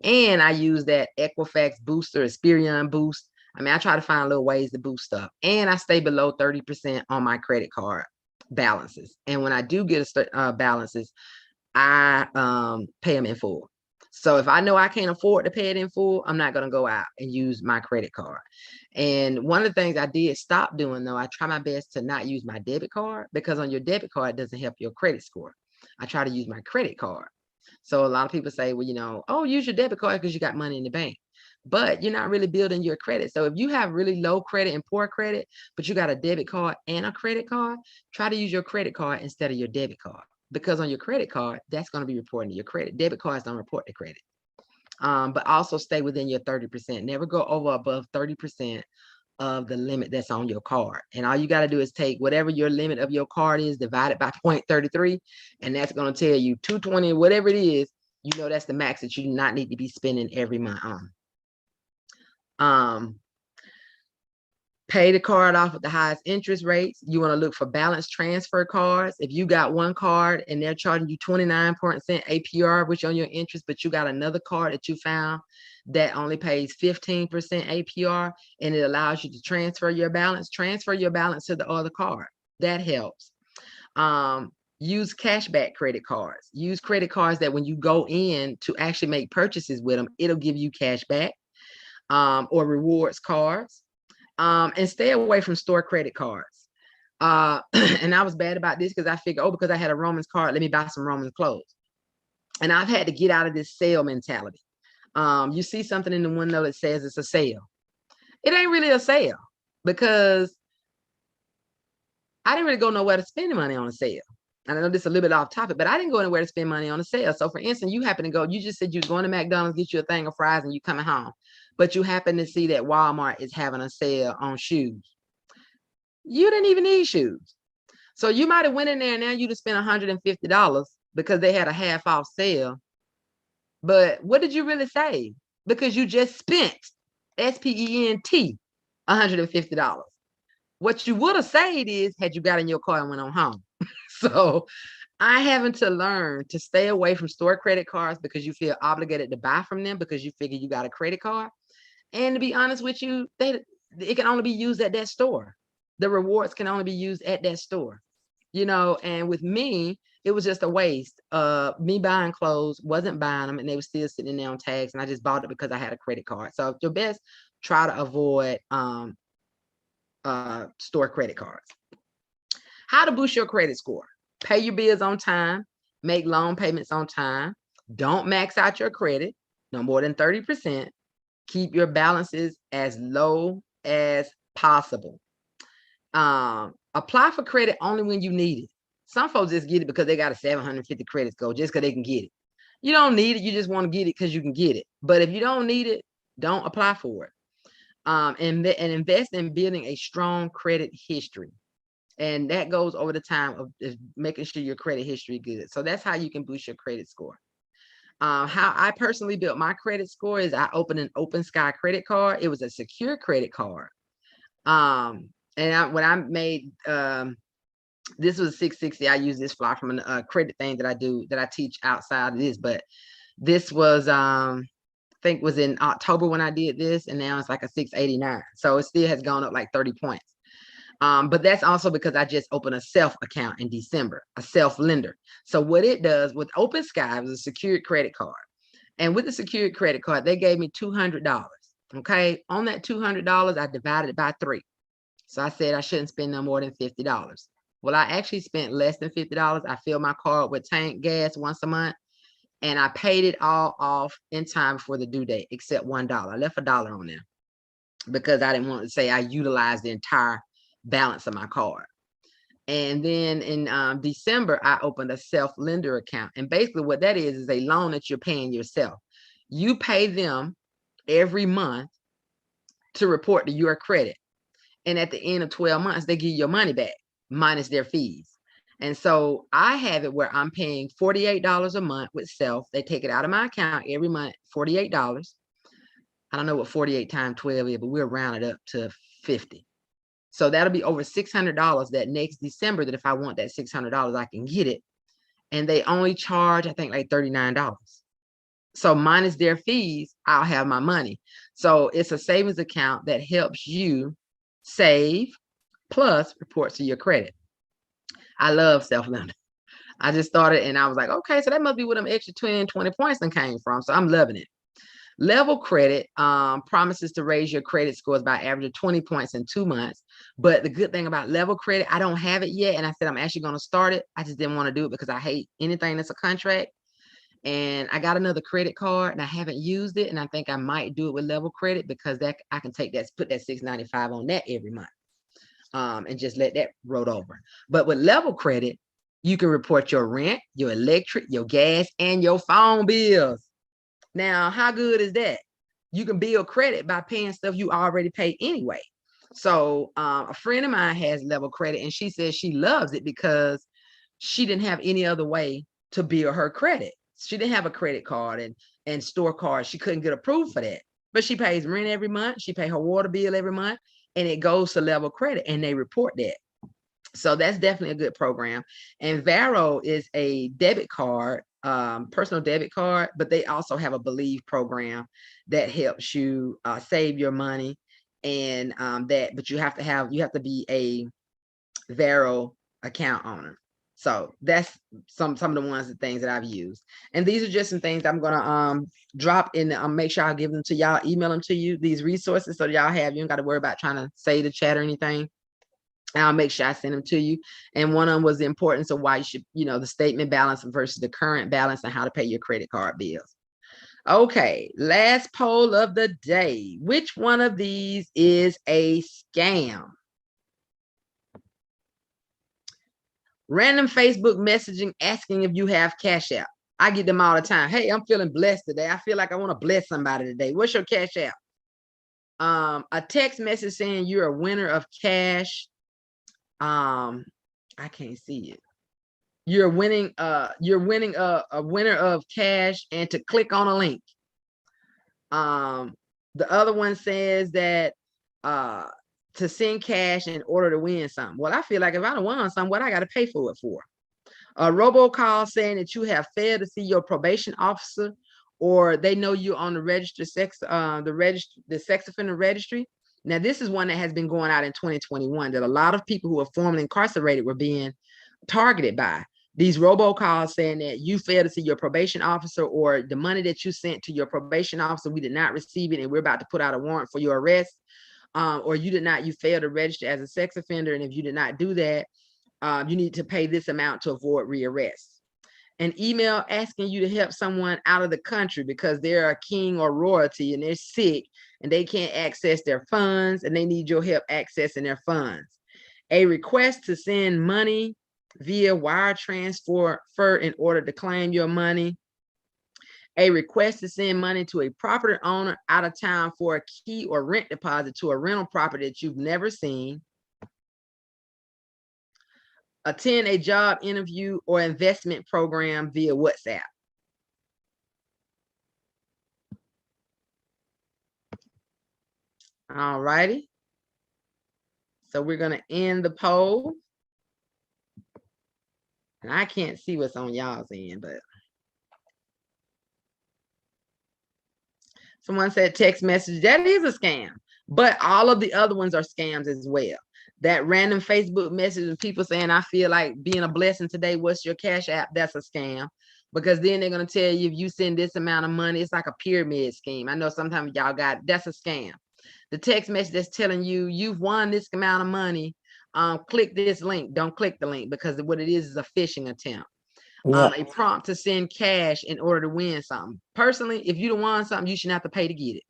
And I use that Equifax booster, Experian boost. I mean, I try to find little ways to boost stuff. And I stay below 30% on my credit card balances. And when I do get balances, I pay them in full. So if I know I can't afford to pay it in full, I'm not going to go out and use my credit card. And one of the things I did stop doing, though, I try my best to not use my debit card, because on your debit card, it doesn't help your credit score. I try to use my credit card. So a lot of people say, well, oh, use your debit card because you got money in the bank. But you're not really building your credit. So if you have really low credit and poor credit, but you got a debit card and a credit card, try to use your credit card instead of your debit card. Because on your credit card, that's going to be reporting to your credit. Debit cards don't report the credit. But also stay within your 30%. Never go above 30% of the limit that's on your card. And all you got to do is take whatever your limit of your card is, divide it by 0.33, and that's going to tell you 220, whatever it is, that's the max that you do not need to be spending every month on. Pay the card off with the highest interest rates. You want to look for balance transfer cards. If you got one card and they're charging you 29% APR, which on your interest, but you got another card that you found that only pays 15% APR, and it allows you to transfer your balance to the other card. That helps. Use cashback credit cards. Use credit cards that when you go in to actually make purchases with them, it'll give you cash back, or rewards cards. And stay away from store credit cards. And I was bad about this because I figured, because I had a Romans card, let me buy some Romans clothes. And I've had to get out of this sale mentality. You see something in the window that says it's a sale. It ain't really a sale, because I didn't really go nowhere to spend money on a sale. And I know this is a little bit off topic, but I didn't go anywhere to spend money on a sale. So for instance, you happen to go, you just said you was going to McDonald's, get you a thing of fries, and you coming home. But you happen to see that Walmart is having a sale on shoes. You didn't even need shoes. So you might have went in there and now you just spent $150 because they had a half off sale. But what did you really save? Because you just spent, SPENT, $150. What you would have saved is had you got in your car and went on home. So I having to learn to stay away from store credit cards because you feel obligated to buy from them because you figure you got a credit card. And to be honest with you, it can only be used at that store. The rewards can only be used at that store, and with me, it was just a waste. Me buying clothes, wasn't buying them, and they were still sitting there on tags, and I just bought it because I had a credit card. So your best, try to avoid store credit cards. How to boost your credit score: pay your bills on time, make loan payments on time, don't max out your credit, no more than 30%, keep your balances as low as possible. Apply for credit only when you need it. Some folks just get it because they got a 750 credit score just because they can get it. You don't need it. You just want to get it because you can get it. But if you don't need it, don't apply for it. And invest in building a strong credit history. And that goes over the time of making sure your credit history is good. So that's how you can boost your credit score. How I personally built my credit score is I opened an Open Sky credit card. It was a secure credit card. And when I made this was 660. I use this fly from a credit thing that I teach outside of this, but this was I think was in October when I did this, and now it's like a 689. So it still has gone up like 30 points. But that's also because I just opened a self account in December, a self lender. So what it does with Open Sky, it was a secured credit card. And with the secured credit card, they gave me $200. Okay. On that $200, I divided it by 3. So I said I shouldn't spend no more than $50. Well, I actually spent less than $50. I filled my card with tank gas once a month, and I paid it all off in time for the due date, except $1. I left $1 on there because I didn't want to say I utilized the entire balance of my card. And then in December, I opened a self-lender account. And basically what that is a loan that you're paying yourself. You pay them every month to report to your credit. And at the end of 12 months, they give you your money back minus their fees. And so I have it where I'm paying $48 a month with self. They take it out of my account every month, $48. I don't know what 48 times 12 is, but we'll round it up to 50. So that'll be over $600 that next December, that if I want that $600, I can get it. And they only charge, I think, like $39. So minus their fees, I'll have my money. So it's a savings account that helps you save plus reports to your credit. I love self-lending. I just started and I was like, okay, so that must be where them extra 20 points then came from. So I'm loving it. Level credit promises to raise your credit scores by average 20 points in 2 months. But the good thing about level credit, I don't have it yet. And I said, I'm actually going to start it. I just didn't want to do it because I hate anything that's a contract. And I got another credit card and I haven't used it. And I think I might do it with level credit because that I can take that, put that $6.95 on that every month. And just let that roll over. But with level credit, you can report your rent, your electric, your gas, and your phone bills. Now, how good is that? You can build credit by paying stuff you already pay anyway. So a friend of mine has level credit, and she says she loves it because she didn't have any other way to build her credit. She didn't have a credit card and store cards. She couldn't get approved for that. But she pays rent every month. She pays her water bill every month, and it goes to level credit, and they report that. So that's definitely a good program. And Varo is a debit card, personal debit card, but they also have a Believe program that helps you save your money. And but you have to be a Varo account owner. So that's some of the ones, the things that I've used. And these are just some things I'm gonna drop in. Make sure I give them to y'all, email them to you, these resources, so y'all have, you don't got to worry about trying to say the chat or anything. I'll make sure I send them to you. And one of them was the importance of why you should, the statement balance versus the current balance and how to pay your credit card bills. Okay, last poll of the day. Which one of these is a scam? Random Facebook messaging asking if you have Cash App. I get them all the time. Hey, I'm feeling blessed today. I feel like I want to bless somebody today. What's your Cash App? A text message saying you're a winner of cash. I can't see it. You're winning a winner of cash, and to click on a link. The other one says that to send cash in order to win something. Well, I feel like if I don't won something, what I got to pay for it for? A robocall saying that you have failed to see your probation officer, or they know you on the registered the sex offender registry. Now, this is one that has been going out in 2021 that a lot of people who are formerly incarcerated were being targeted by. These robocalls saying that you failed to see your probation officer, or the money that you sent to your probation officer, we did not receive it and we're about to put out a warrant for your arrest. Or you failed to register as a sex offender, and if you did not do that, you need to pay this amount to avoid rearrest. An email asking you to help someone out of the country because they're a king or royalty and they're sick and they can't access their funds and they need your help accessing their funds. A request to send money via wire transfer in order to claim your money. A request to send money to a property owner out of town for a key or rent deposit to a rental property that you've never seen. Attend a job interview or investment program via WhatsApp. All righty. So we're going to end the poll. And I can't see what's on y'all's end, but someone said text message. That is a scam, but all of the other ones are scams as well. That random Facebook message of people saying, I feel like being a blessing today, what's your cash app? That's a scam, because then they're going to tell you if you send this amount of money, it's like a pyramid scheme. I know sometimes y'all that's a scam. The text message that's telling you you've won this amount of money, click this link. Don't click the link, because what it is a phishing attempt. A prompt to send cash in order to win something. Personally, if you don't want something, you shouldn't have to pay to get it.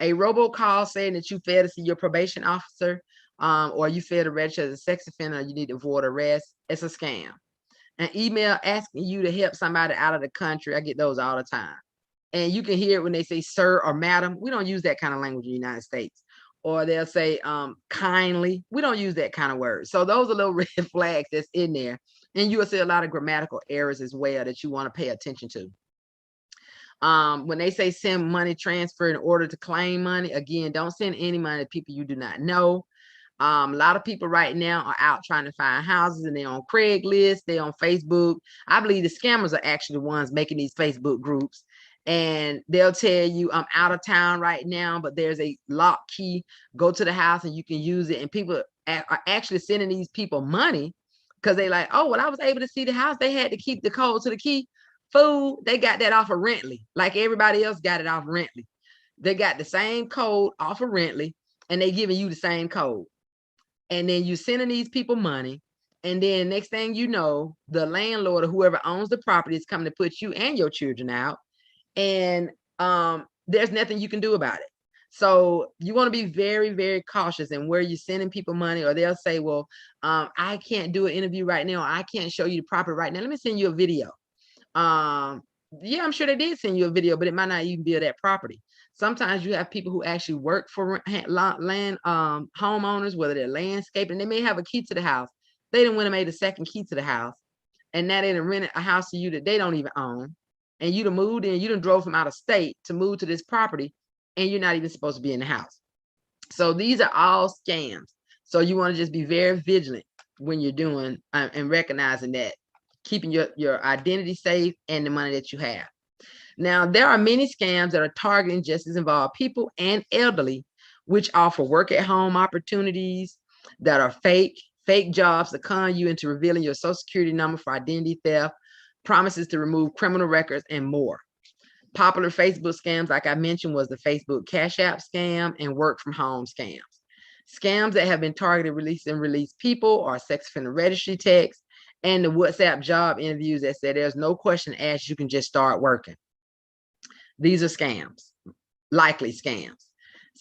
A robocall saying that you failed to see your probation officer, or you failed to register as a sex offender, you need to avoid arrest. It's a scam. An email asking you to help somebody out of the country. I get those all the time. And you can hear it when they say sir or madam. We don't use that kind of language in the United States. Or they'll say kindly. We don't use that kind of word. So those are little red flags that's in there. And you will see a lot of grammatical errors as well that you want to pay attention to. When they say send money transfer in order to claim money, again, don't send any money to people you do not know. A lot of people right now are out trying to find houses, and they're on Craigslist, they're on Facebook. I believe the scammers are actually the ones making these Facebook groups, and they'll tell you, I'm out of town right now, but there's a lock key. Go to the house and you can use it. And people are actually sending these people money because they like, oh, well, I was able to see the house. They had to keep the code to the key. Food, they got that off of Rently, like everybody else got it off Rently. They got the same code off of Rently, and they giving you the same code. And then you sending these people money, and then next thing you know, the landlord or whoever owns the property is coming to put you and your children out, and there's nothing you can do about it. So you want to be very, very cautious in where you're sending people money, or they'll say, well, I can't do an interview right now. I can't show you the property right now. Let me send you a video. Yeah, I'm sure they did send you a video, but it might not even be of that property. Sometimes you have people who actually work for land homeowners, whether they're landscaping. They may have a key to the house. They didn't want to make a second key to the house, and now they done rented a house to you that they don't even own, and you done moved in. You done drove from out of state to move to this property, and you're not even supposed to be in the house. So these are all scams. So you want to just be very vigilant when you're doing and recognizing that, keeping your identity safe and the money that you have. Now, there are many scams that are targeting just as involved people and elderly, which offer work at home opportunities that are fake jobs to con you into revealing your social security number for identity theft, promises to remove criminal records, and more. Popular Facebook scams, like I mentioned, was the Facebook Cash App scam and work from home scams. Scams that have been targeted, release people are sex offender registry texts, and the WhatsApp job interviews that say there's no question asked, you can just start working. These are scams, likely scams.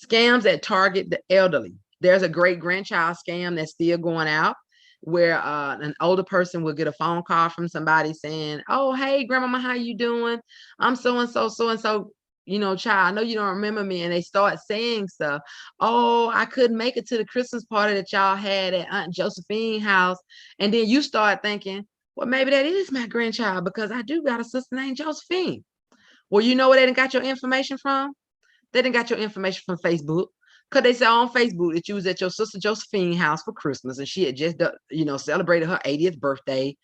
Scams that target the elderly. There's a great grandchild scam that's still going out, where an older person will get a phone call from somebody saying, oh, hey, grandmama, how you doing? I'm so-and-so, child, I know you don't remember me. And they start saying stuff. Oh, I couldn't make it to the Christmas party that y'all had at Aunt Josephine's house. And then you start thinking, well, maybe that is my grandchild, because I do got a sister named Josephine. Well, you know where they done got your information from? They done got your information from Facebook. Because they saw on Facebook that you was at your sister Josephine's house for Christmas, and she had just, celebrated her 80th birthday.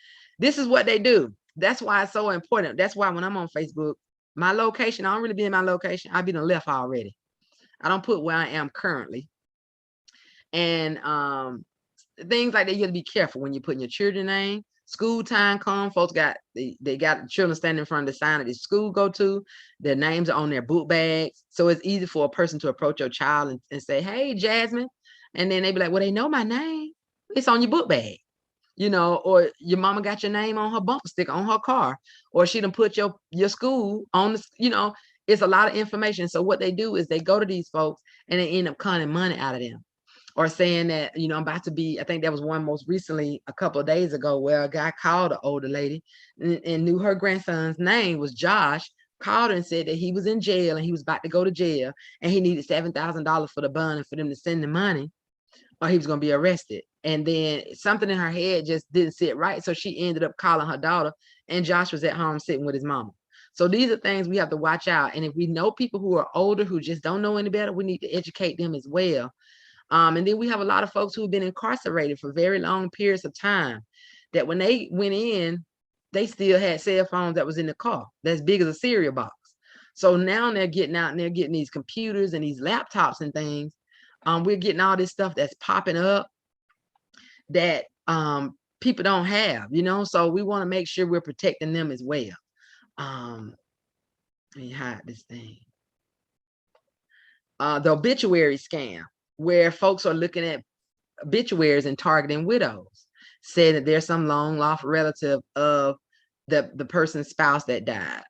This is what they do. That's why it's so important. That's why when I'm on Facebook, my location, I don't really be in my location. I've been left already. I don't put where I am currently. And things like that, you have to be careful when you're putting your children's name. School time come, folks got they got children standing in front of the sign of the school go to. Their names are on their book bags, so it's easy for a person to approach your child and say, "Hey, Jasmine," and then they be like, "Well, they know my name. It's on your book bag." You know, or your mama got your name on her bumper sticker on her car, or she done put your school on the, you know, it's a lot of information. So what they do is they go to these folks and they end up conning money out of them, or saying that, you know, I'm about to be, I think that was one most recently a couple of days ago where a guy called an older lady and knew her grandson's name was Josh, called her and said that he was in jail and he was about to go to jail and he needed $7,000 for the bond and for them to send the money or he was going to be arrested. And then something in her head just didn't sit right. So she ended up calling her daughter and Josh was at home sitting with his mama. So these are things we have to watch out. And if we know people who are older, who just don't know any better, we need to educate them as well. And then we have a lot of folks who've been incarcerated for very long periods of time that when they went in, they still had cell phones that was in the car that's big as a cereal box. So now they're getting out and they're getting these computers and these laptops and things. We're getting all this stuff that's popping up that people don't have, you know, so we want to make sure we're protecting them as well. Let me hide this thing. The obituary scam, where folks are looking at obituaries and targeting widows, saying that there's some long lost relative of the person's spouse that died.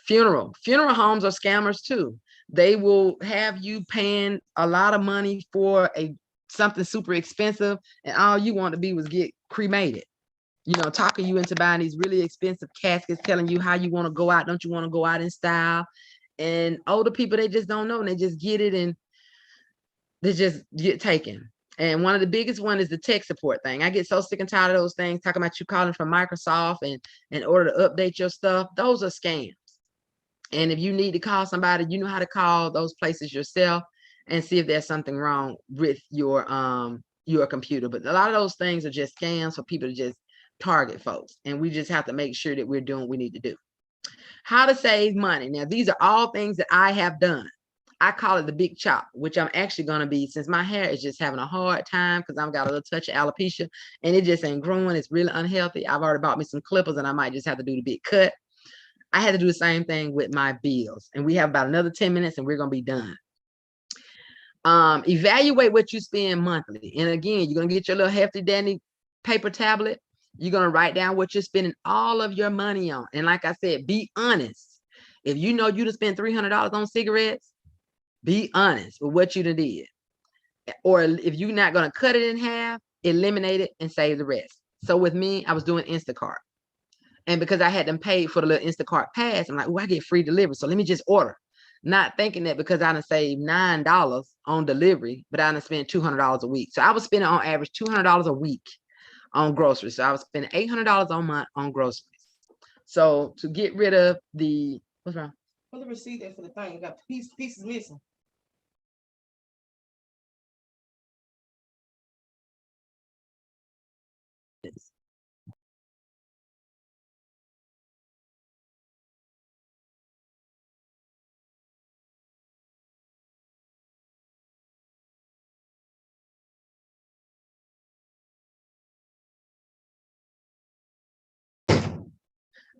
Funeral homes are scammers too. They will have you paying a lot of money for something super expensive, and all you want to be was get cremated. You know, talking you into buying these really expensive caskets, telling you how you want to go out. Don't you want to go out in style? And older people, they just don't know, and they just get it, and they just get taken. And one of the biggest one is the tech support thing. I get so sick and tired of those things, talking about you calling from Microsoft and in order to update your stuff. Those are scams. And if you need to call somebody, you know how to call those places yourself and see if there's something wrong with your computer. But a lot of those things are just scams for people to just target folks. And we just have to make sure that we're doing what we need to do. How to save money. Now, these are all things that I have done. I call it the big chop, which I'm actually going to be, since my hair is just having a hard time because I've got a little touch of alopecia and it just ain't growing. It's really unhealthy. I've already bought me some clippers and I might just have to do the big cut. I had to do the same thing with my bills. And we have about another 10 minutes and we're going to be done. Evaluate what you spend monthly. And again, you're going to get your little hefty dandy paper tablet. You're going to write down what you're spending all of your money on. And like I said, be honest. If you know you to spend $300 on cigarettes, be honest with what you did. Or if you're not going to cut it in half, eliminate it and save the rest. So with me, I was doing Instacart. And because I had them paid for the little Instacart pass, I'm like, oh, I get free delivery. So let me just order. Not thinking that because I done saved $9 on delivery, but I done spent $200 a week. So I was spending on average $200 a week on groceries. So I was spending $800 a month on groceries. So to get rid of the, what's wrong? Put the receipt there for the thing. You got pieces missing.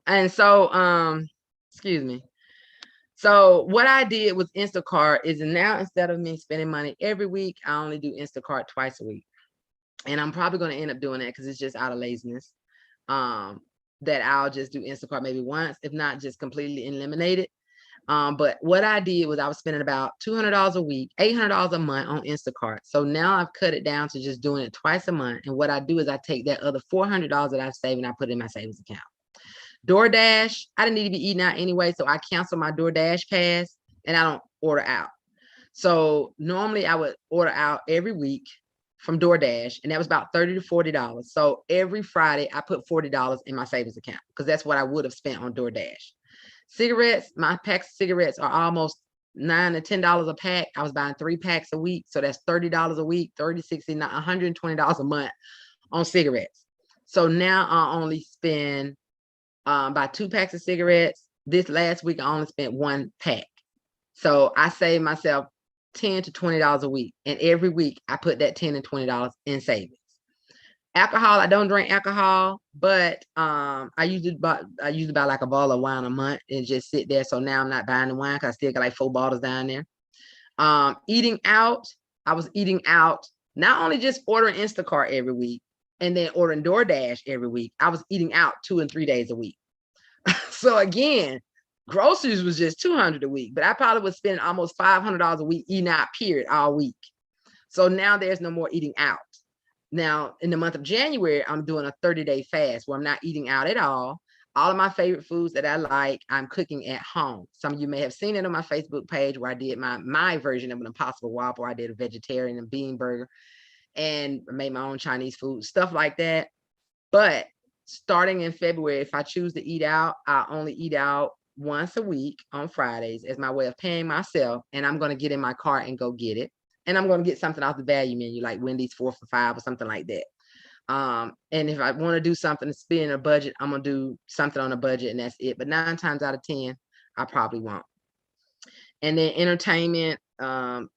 And so, excuse me. So what I did with Instacart is now instead of me spending money every week, I only do Instacart twice a week. And I'm probably going to end up doing that because it's just out of laziness. That I'll just do Instacart maybe once, if not just completely eliminate it. But what I did was I was spending about $200 a week, $800 a month on Instacart. So now I've cut it down to just doing it twice a month. And what I do is I take that other $400 that I've saved and I put it in my savings account. DoorDash, I didn't need to be eating out anyway, so I cancel my DoorDash pass and I don't order out. So normally I would order out every week from DoorDash, and that was about $30 to $40. So every Friday I put $40 in my savings account because that's what I would have spent on DoorDash. Cigarettes, my packs of cigarettes are almost $9 to $10 a pack. I was buying 3 packs a week, so that's $30 a week, 30, 60, $120 a month on cigarettes. So now I only spend about 2 packs of cigarettes. This last week, I only spent 1 pack. So I save myself $10 to $20 a week. And every week I put that $10 and $20 in savings. Alcohol, I don't drink alcohol, but I usually buy like a bottle of wine a month and just sit there. So now I'm not buying the wine because I still got like 4 bottles down there. Eating out, I was eating out, not only just ordering Instacart every week and then ordering DoorDash every week. I was eating out 2 and 3 days a week. So again, groceries was just $200 a week, but I probably would spend almost $500 a week eating out, period, all week. So now there's no more eating out. Now, in the month of January, I'm doing a 30-day fast where I'm not eating out at all. All of my favorite foods that I like, I'm cooking at home. Some of you may have seen it on my Facebook page where I did my version of an Impossible Whopper. I did a vegetarian and bean burger and made my own Chinese food, stuff like that. But starting in February, if I choose to eat out, I only eat out once a week on Fridays as my way of paying myself. And I'm going to get in my car and go get it. And I'm going to get something off the value menu, like Wendy's 4 for $5 or something like that. And if I want to do something to spend a budget, I'm going to do something on a budget and that's it. But 9 times out of 10, I probably won't. And then entertainment,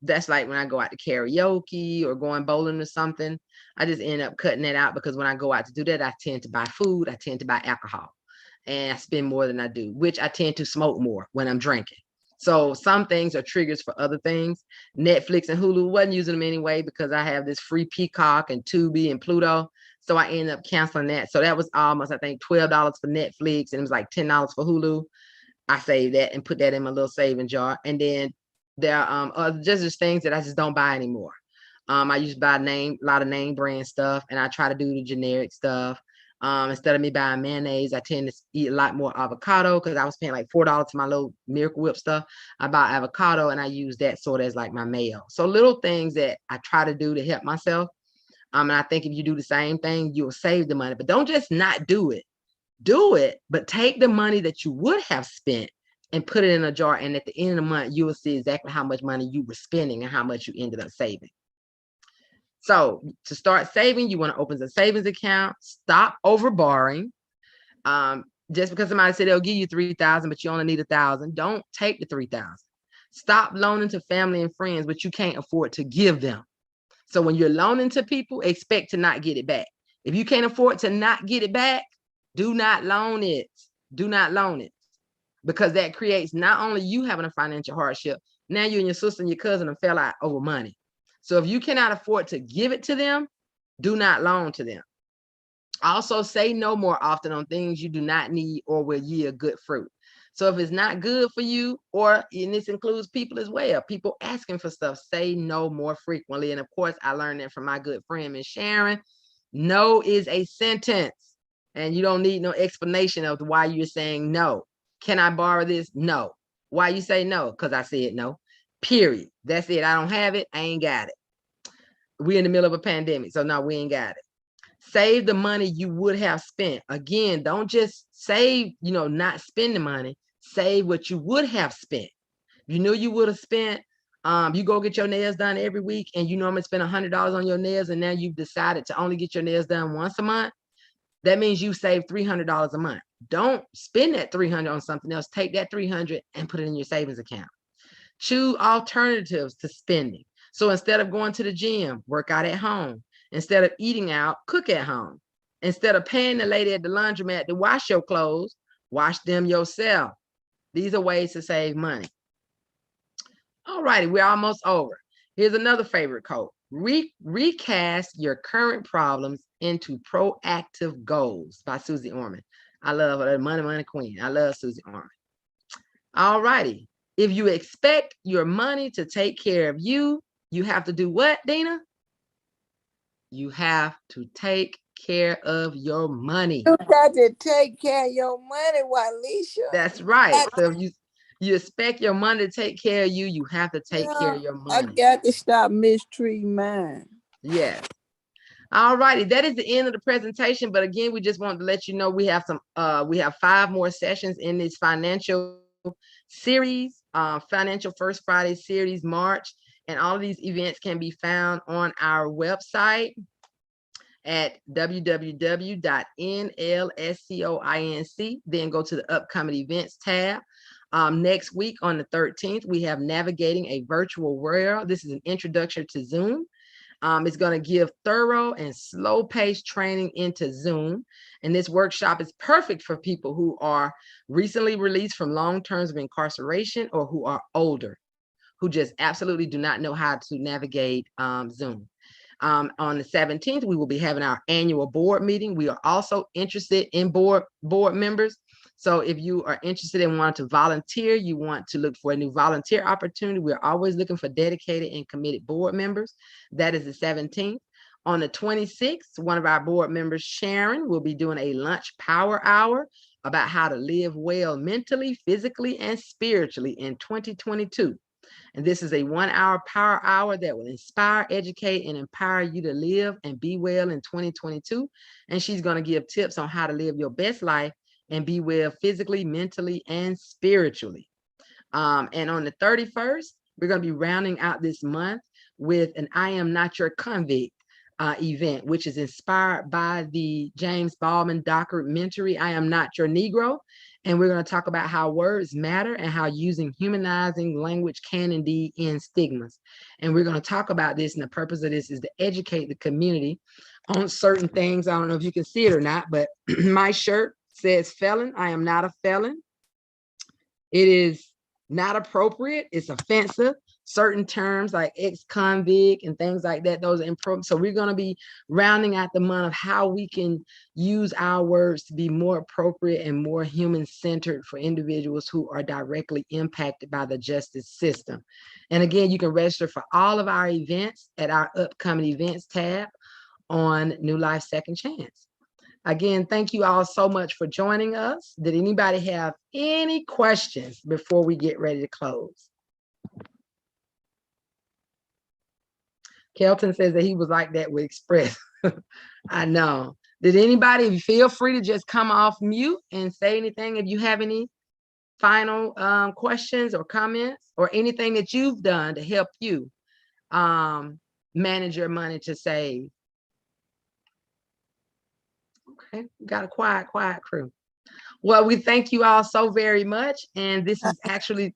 that's like when I go out to karaoke or going bowling or something, I just end up cutting that out because when I go out to do that, I tend to buy food, I tend to buy alcohol, and I spend more than I do, which I tend to smoke more when I'm drinking. So some things are triggers for other things. Netflix and Hulu, wasn't using them anyway because I have this free Peacock and Tubi and Pluto. So I ended up canceling that. So that was almost, I think, $12 for Netflix and it was like $10 for Hulu. I saved that and put that in my little saving jar. And then there are just things that I just don't buy anymore. I used to buy a lot of name brand stuff, and I try to do the generic stuff. Instead of me buying mayonnaise, I tend to eat a lot more avocado because I was paying like $4 for my little Miracle Whip stuff. I buy avocado and I use that sort of as like my mayo. So little things that I try to do to help myself. And I think if you do the same thing, you'll save the money, but don't just not do it. Do it, but take the money that you would have spent and put it in a jar. And at the end of the month, you will see exactly how much money you were spending and how much you ended up saving. So to start saving, you want to open a savings account, stop over borrowing. Just because somebody said they'll give you $3,000, but you only need $1,000, don't take the $3,000. Stop loaning to family and friends, but you can't afford to give them. So when you're loaning to people, expect to not get it back. If you can't afford to not get it back, do not loan it. Do not loan it, because that creates not only you having a financial hardship, now you and your sister and your cousin have fell out over money. So if you cannot afford to give it to them, do not loan to them. Also, say no more often on things you do not need or will yield good fruit. So if it's not good for you, and this includes people as well, people asking for stuff, say no more frequently. And of course, I learned that from my good friend, Miss Sharon. No is a sentence. And you don't need no explanation of why you're saying no. Can I borrow this? No. Why you say no? Because I said no. Period. That's it. I don't have it. I ain't got it. We're in the middle of a pandemic. So no, we ain't got it. Save the money you would have spent. Again, don't just save, not spend the money. Save what you would have spent. You knew you would have spent, you go get your nails done every week and you normally spend $100 on your nails and now you've decided to only get your nails done once a month. That means you save $300 a month. Don't spend that $300 on something else. Take that $300 and put it in your savings account. Choose alternatives to spending. So instead of going to the gym, work out at home. Instead of eating out, cook at home. Instead of paying the lady at the laundromat to wash your clothes, wash them yourself. These are ways to save money. All righty, we're almost over. Here's another favorite quote. Recast your current problems into proactive goals by Susie Orman. I love her, money queen. I love Susie Orman. All righty. If you expect your money to take care of you, you have to do what, Dina? You have to take care of your money. You got to take care of your money, Waleisah. That's right. So if you expect your money to take care of you, you have to take care of your money. I got to stop mistreating mine. Yes. All righty, that is the end of the presentation. But again, we just wanted to let you know we have 5 more sessions in this financial series, Financial First Friday series, March. And all of these events can be found on our website. at www.nlscoinc. Then go to the upcoming events tab. Next week on the 13th, we have Navigating a Virtual World. This is an introduction to Zoom. It's going to give thorough and slow-paced training into Zoom. And this workshop is perfect for people who are recently released from long terms of incarceration or who are older, who just absolutely do not know how to navigate Zoom. On the 17th, we will be having our annual board meeting. We are also interested in board members. So if you are interested in wanting to volunteer, you want to look for a new volunteer opportunity, we're always looking for dedicated and committed board members. That is the 17th. On the 26th, one of our board members, Sharon, will be doing a lunch power hour about how to live well mentally, physically, and spiritually in 2022. And this is a 1-hour power hour that will inspire, educate, and empower you to live and be well in 2022. And she's going to give tips on how to live your best life and be well physically, mentally, and spiritually. And on the 31st, we're going to be rounding out this month with an I Am Not Your Convict event, which is inspired by the James Baldwin documentary, I Am Not Your Negro. And we're going to talk about how words matter and how using humanizing language can indeed end stigmas. And we're going to talk about this, and the purpose of this is to educate the community on certain things. I don't know if you can see it or not, but my shirt says felon. I am not a felon. It is not appropriate. It's offensive. Certain terms like ex-convict and things like that, those are improper. So we're going to be rounding out the month of how we can use our words to be more appropriate and more human-centered for individuals who are directly impacted by the justice system. And again, you can register for all of our events at our upcoming events tab on New Life Second Chance. Again, thank you all so much for joining us. Did anybody have any questions before we get ready to close? Kelton says that he was like that with Express. I know. Did anybody feel free to just come off mute and say anything if you have any final questions or comments or anything that you've done to help you manage your money to save? Okay, we got a quiet crew. Well, we thank you all so very much. And this is actually,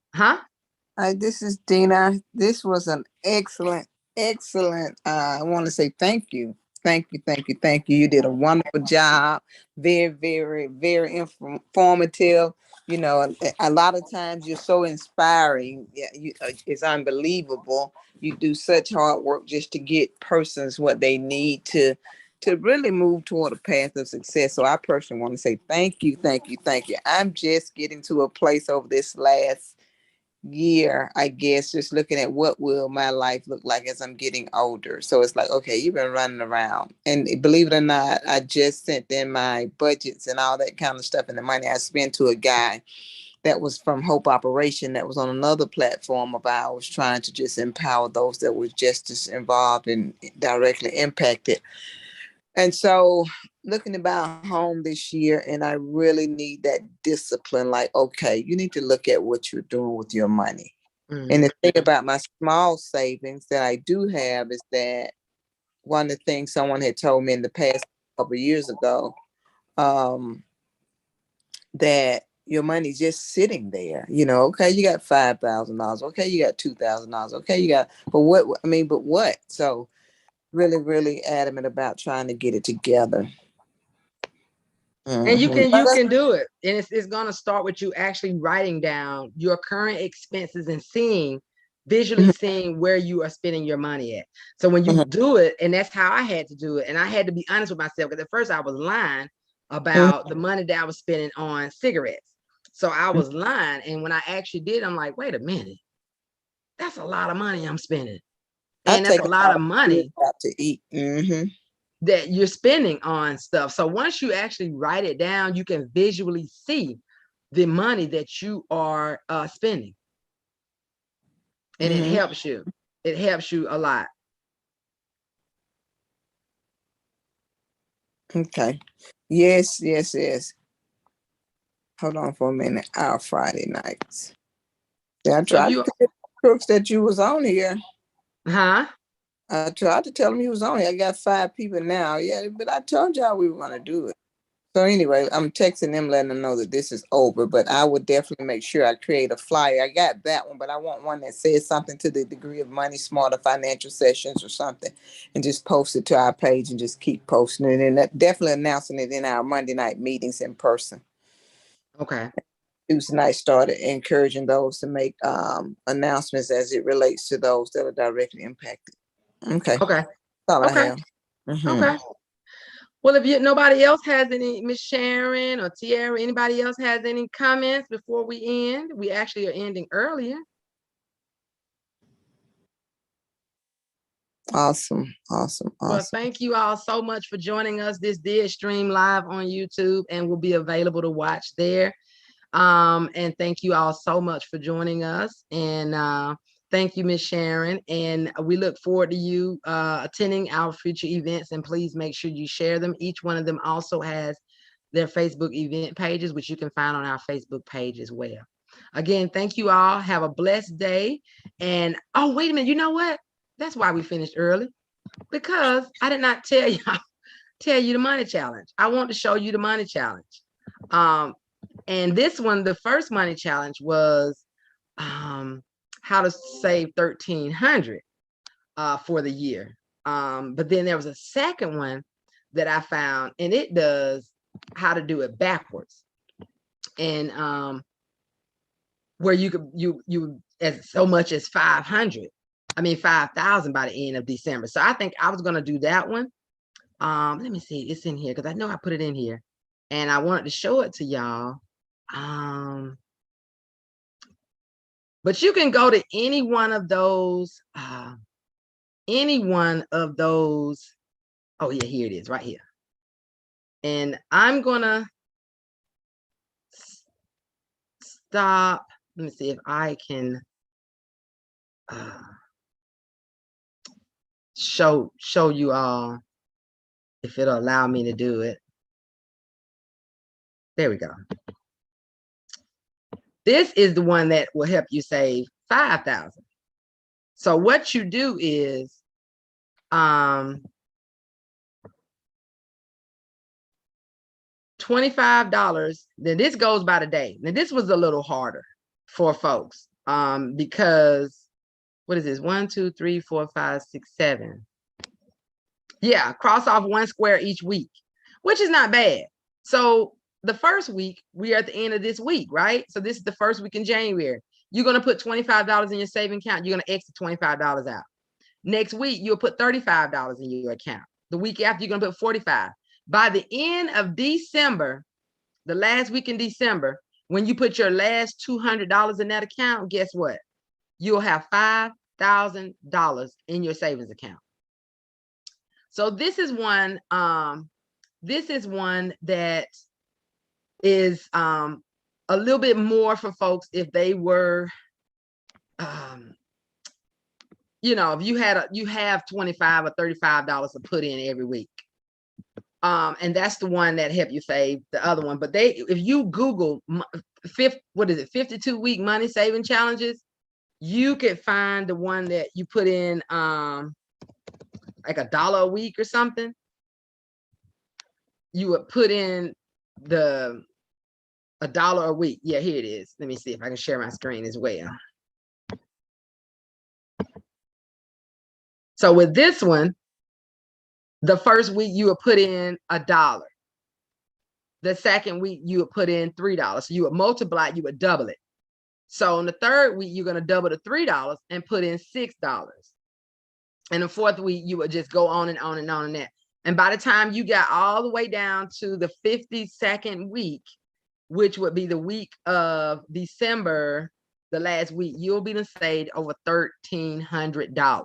This is Dina. This was an excellent. I want to say thank you. Thank you. You did a wonderful job. Very informative. You know, a lot of times you're so inspiring. Yeah, it's unbelievable. You do such hard work just to get persons what they need to really move toward a path of success. So I personally want to say thank you. I'm just getting to a place over this last year, I guess, just looking at what will my life look like as I'm getting older. So it's like, okay, you've been running around, and believe it or not, I just sent in my budgets and all that kind of stuff, and the money I spent to a guy that was from Hope Operation that was on another platform of ours, trying to just empower those that were just as involved and directly impacted. And so looking about home this year, and I really need that discipline. Like, okay, you need to look at what you're doing with your money. And the thing about my small savings that I do have is that one of the things someone had told me in the past couple of years ago, that your money's just sitting there. You know, okay, you got $5,000. Okay, you got $2,000. Okay, you got, but what? So really adamant about trying to get it together. And you can do it. And it's going to start with you actually writing down your current expenses and visually seeing where you are spending your money at. So when you do it, and that's how I had to do it. And I had to be honest with myself, because at first I was lying about the money that I was spending on cigarettes. So I was lying. And when I actually did, I'm like, wait a minute, that's a lot of money I'm spending. And that's a lot of money to eat. that you're spending on stuff. So once you actually write it down, you can visually see the money that you are spending. And it helps you. It helps you a lot. Okay. Yes. Hold on for a minute. Our Friday nights. Yeah, I tried to pick the crooks that you was on here. Huh? I tried to tell him he was on it. I got 5 people now. Yeah, but I told y'all we were going to do it. So anyway, I'm texting them, letting them know that this is over, but I would definitely make sure I create a flyer. I got that one, but I want one that says something to the degree of Money Smarter Financial Sessions or something, and just post it to our page and just keep posting it, and definitely announcing it in our Monday night meetings in person. Okay. Tuesday night started encouraging those to make announcements as it relates to those that are directly impacted. Okay, Okay. that's all I Okay. have. Okay. Well, if nobody else has any, Miss Sharon or Tiara, anybody else has any comments before we end? We actually are ending earlier. Awesome. Well, thank you all so much for joining us. This did stream live on YouTube and will be available to watch there. And thank you all so much for joining us. And thank you, Miss Sharon. And we look forward to you attending our future events. And please make sure you share them. Each one of them also has their Facebook event pages, which you can find on our Facebook page as well. Again, thank you all. Have a blessed day. And oh, wait a minute. You know what? That's why we finished early, because I did not tell you the money challenge. I want to show you the money challenge. And this one, the first money challenge was how to save $1,300 for the year. But then there was a second one that I found, and it does how to do it backwards. And where you could you as so much as 500, I mean 5,000 by the end of December. So I think I was gonna do that one. Let me see, it's in here because I know I put it in here, and I wanted to show it to y'all. But you can go to any one of those, oh yeah, here it is right here. And I'm gonna stop. Let me see if I can show you all, if it'll allow me to do it. There we go. This is the one that will help you save 5,000. So what you do is $25. Then this goes by the day. Now this was a little harder for folks because what is this? 1, 2, 3, 4, 5, 6, 7. Yeah, cross off 1 square each week, which is not bad. So the first week, we are at the end of this week, right? So this is the first week in January. You're going to put $25 in your saving account. You're going to exit $25 out. Next week, you'll put $35 in your account. The week after, you're going to put $45. By the end of December, the last week in December, when you put your last $200 in that account, guess what? You'll have $5,000 in your savings account. So this is one that is a little bit more for folks if they were, you know, if you have $25 or $35 to put in every week. And that's the one that help you save the other one. But if you Google 52-week money saving challenges, you could find the one that you put in like $1 a week or something. You would put in $1 a week. Yeah, here it is. Let me see if I can share my screen as well. So with this one, the first week you would put in $1. The second week you would put in $3. So you would multiply it, you would double it. So in the third week, you're going to double the $3 and put in $6. And the fourth week, you would just go on and on and on and that. And by the time you got all the way down to the 52nd week, which would be the week of December, the last week, you'll be saved over $1,300.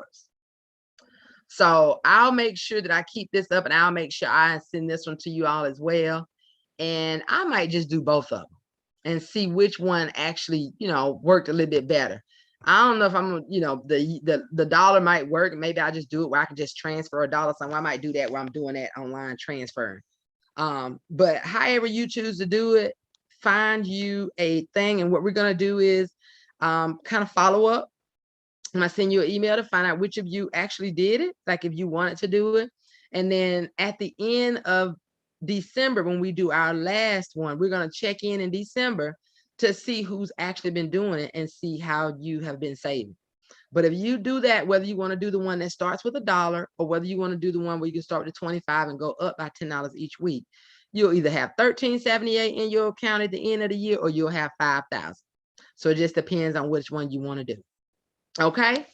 So I'll make sure that I keep this up, and I'll make sure I send this one to you all as well. And I might just do both of them and see which one actually, you know, worked a little bit better. I don't know if I'm, you know, the dollar might work. Maybe I just do it where I can just transfer $1 somewhere. I might do that where I'm doing that online transfer. But however you choose to do it, find you a thing. And what we're going to do is kind of follow up I'm gonna send you an email to find out which of you actually did it, like if you wanted to do it. And then at the end of December, when we do our last one, we're gonna check in December to see who's actually been doing it and see how you have been saving. But if you do that, whether you want to do the one that starts with $1 or whether you want to do the one where you can start with 25 and go up by $10 each week, you'll either have $13.78 in your account at the end of the year, or you'll have 5,000. So it just depends on which one you want to do. Okay.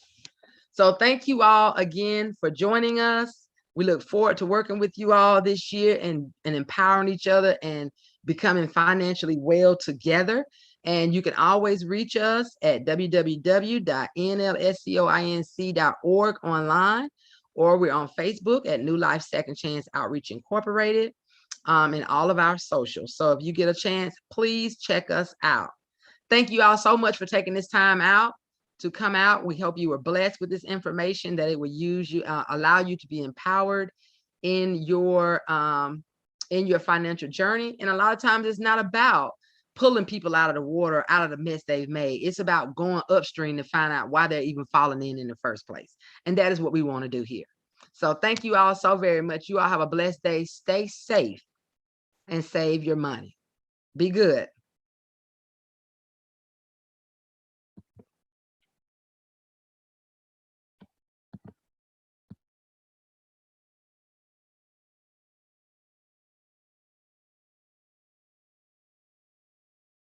So thank you all again for joining us. We look forward to working with you all this year and empowering each other and becoming financially well together. And you can always reach us at www.nlscoinc.org online, or we're on Facebook at New Life Second Chance Outreach Incorporated, and all of our socials. So if you get a chance, please check us out. Thank you all so much for taking this time out to come out. We hope you were blessed with this information, that it will allow you to be empowered in your financial journey. And a lot of times it's not about pulling people out of the water, out of the mess they've made. It's about going upstream to find out why they're even falling in the first place. And that is what we want to do here. So thank you all so very much. You all have a blessed day. Stay safe and save your money. Be good.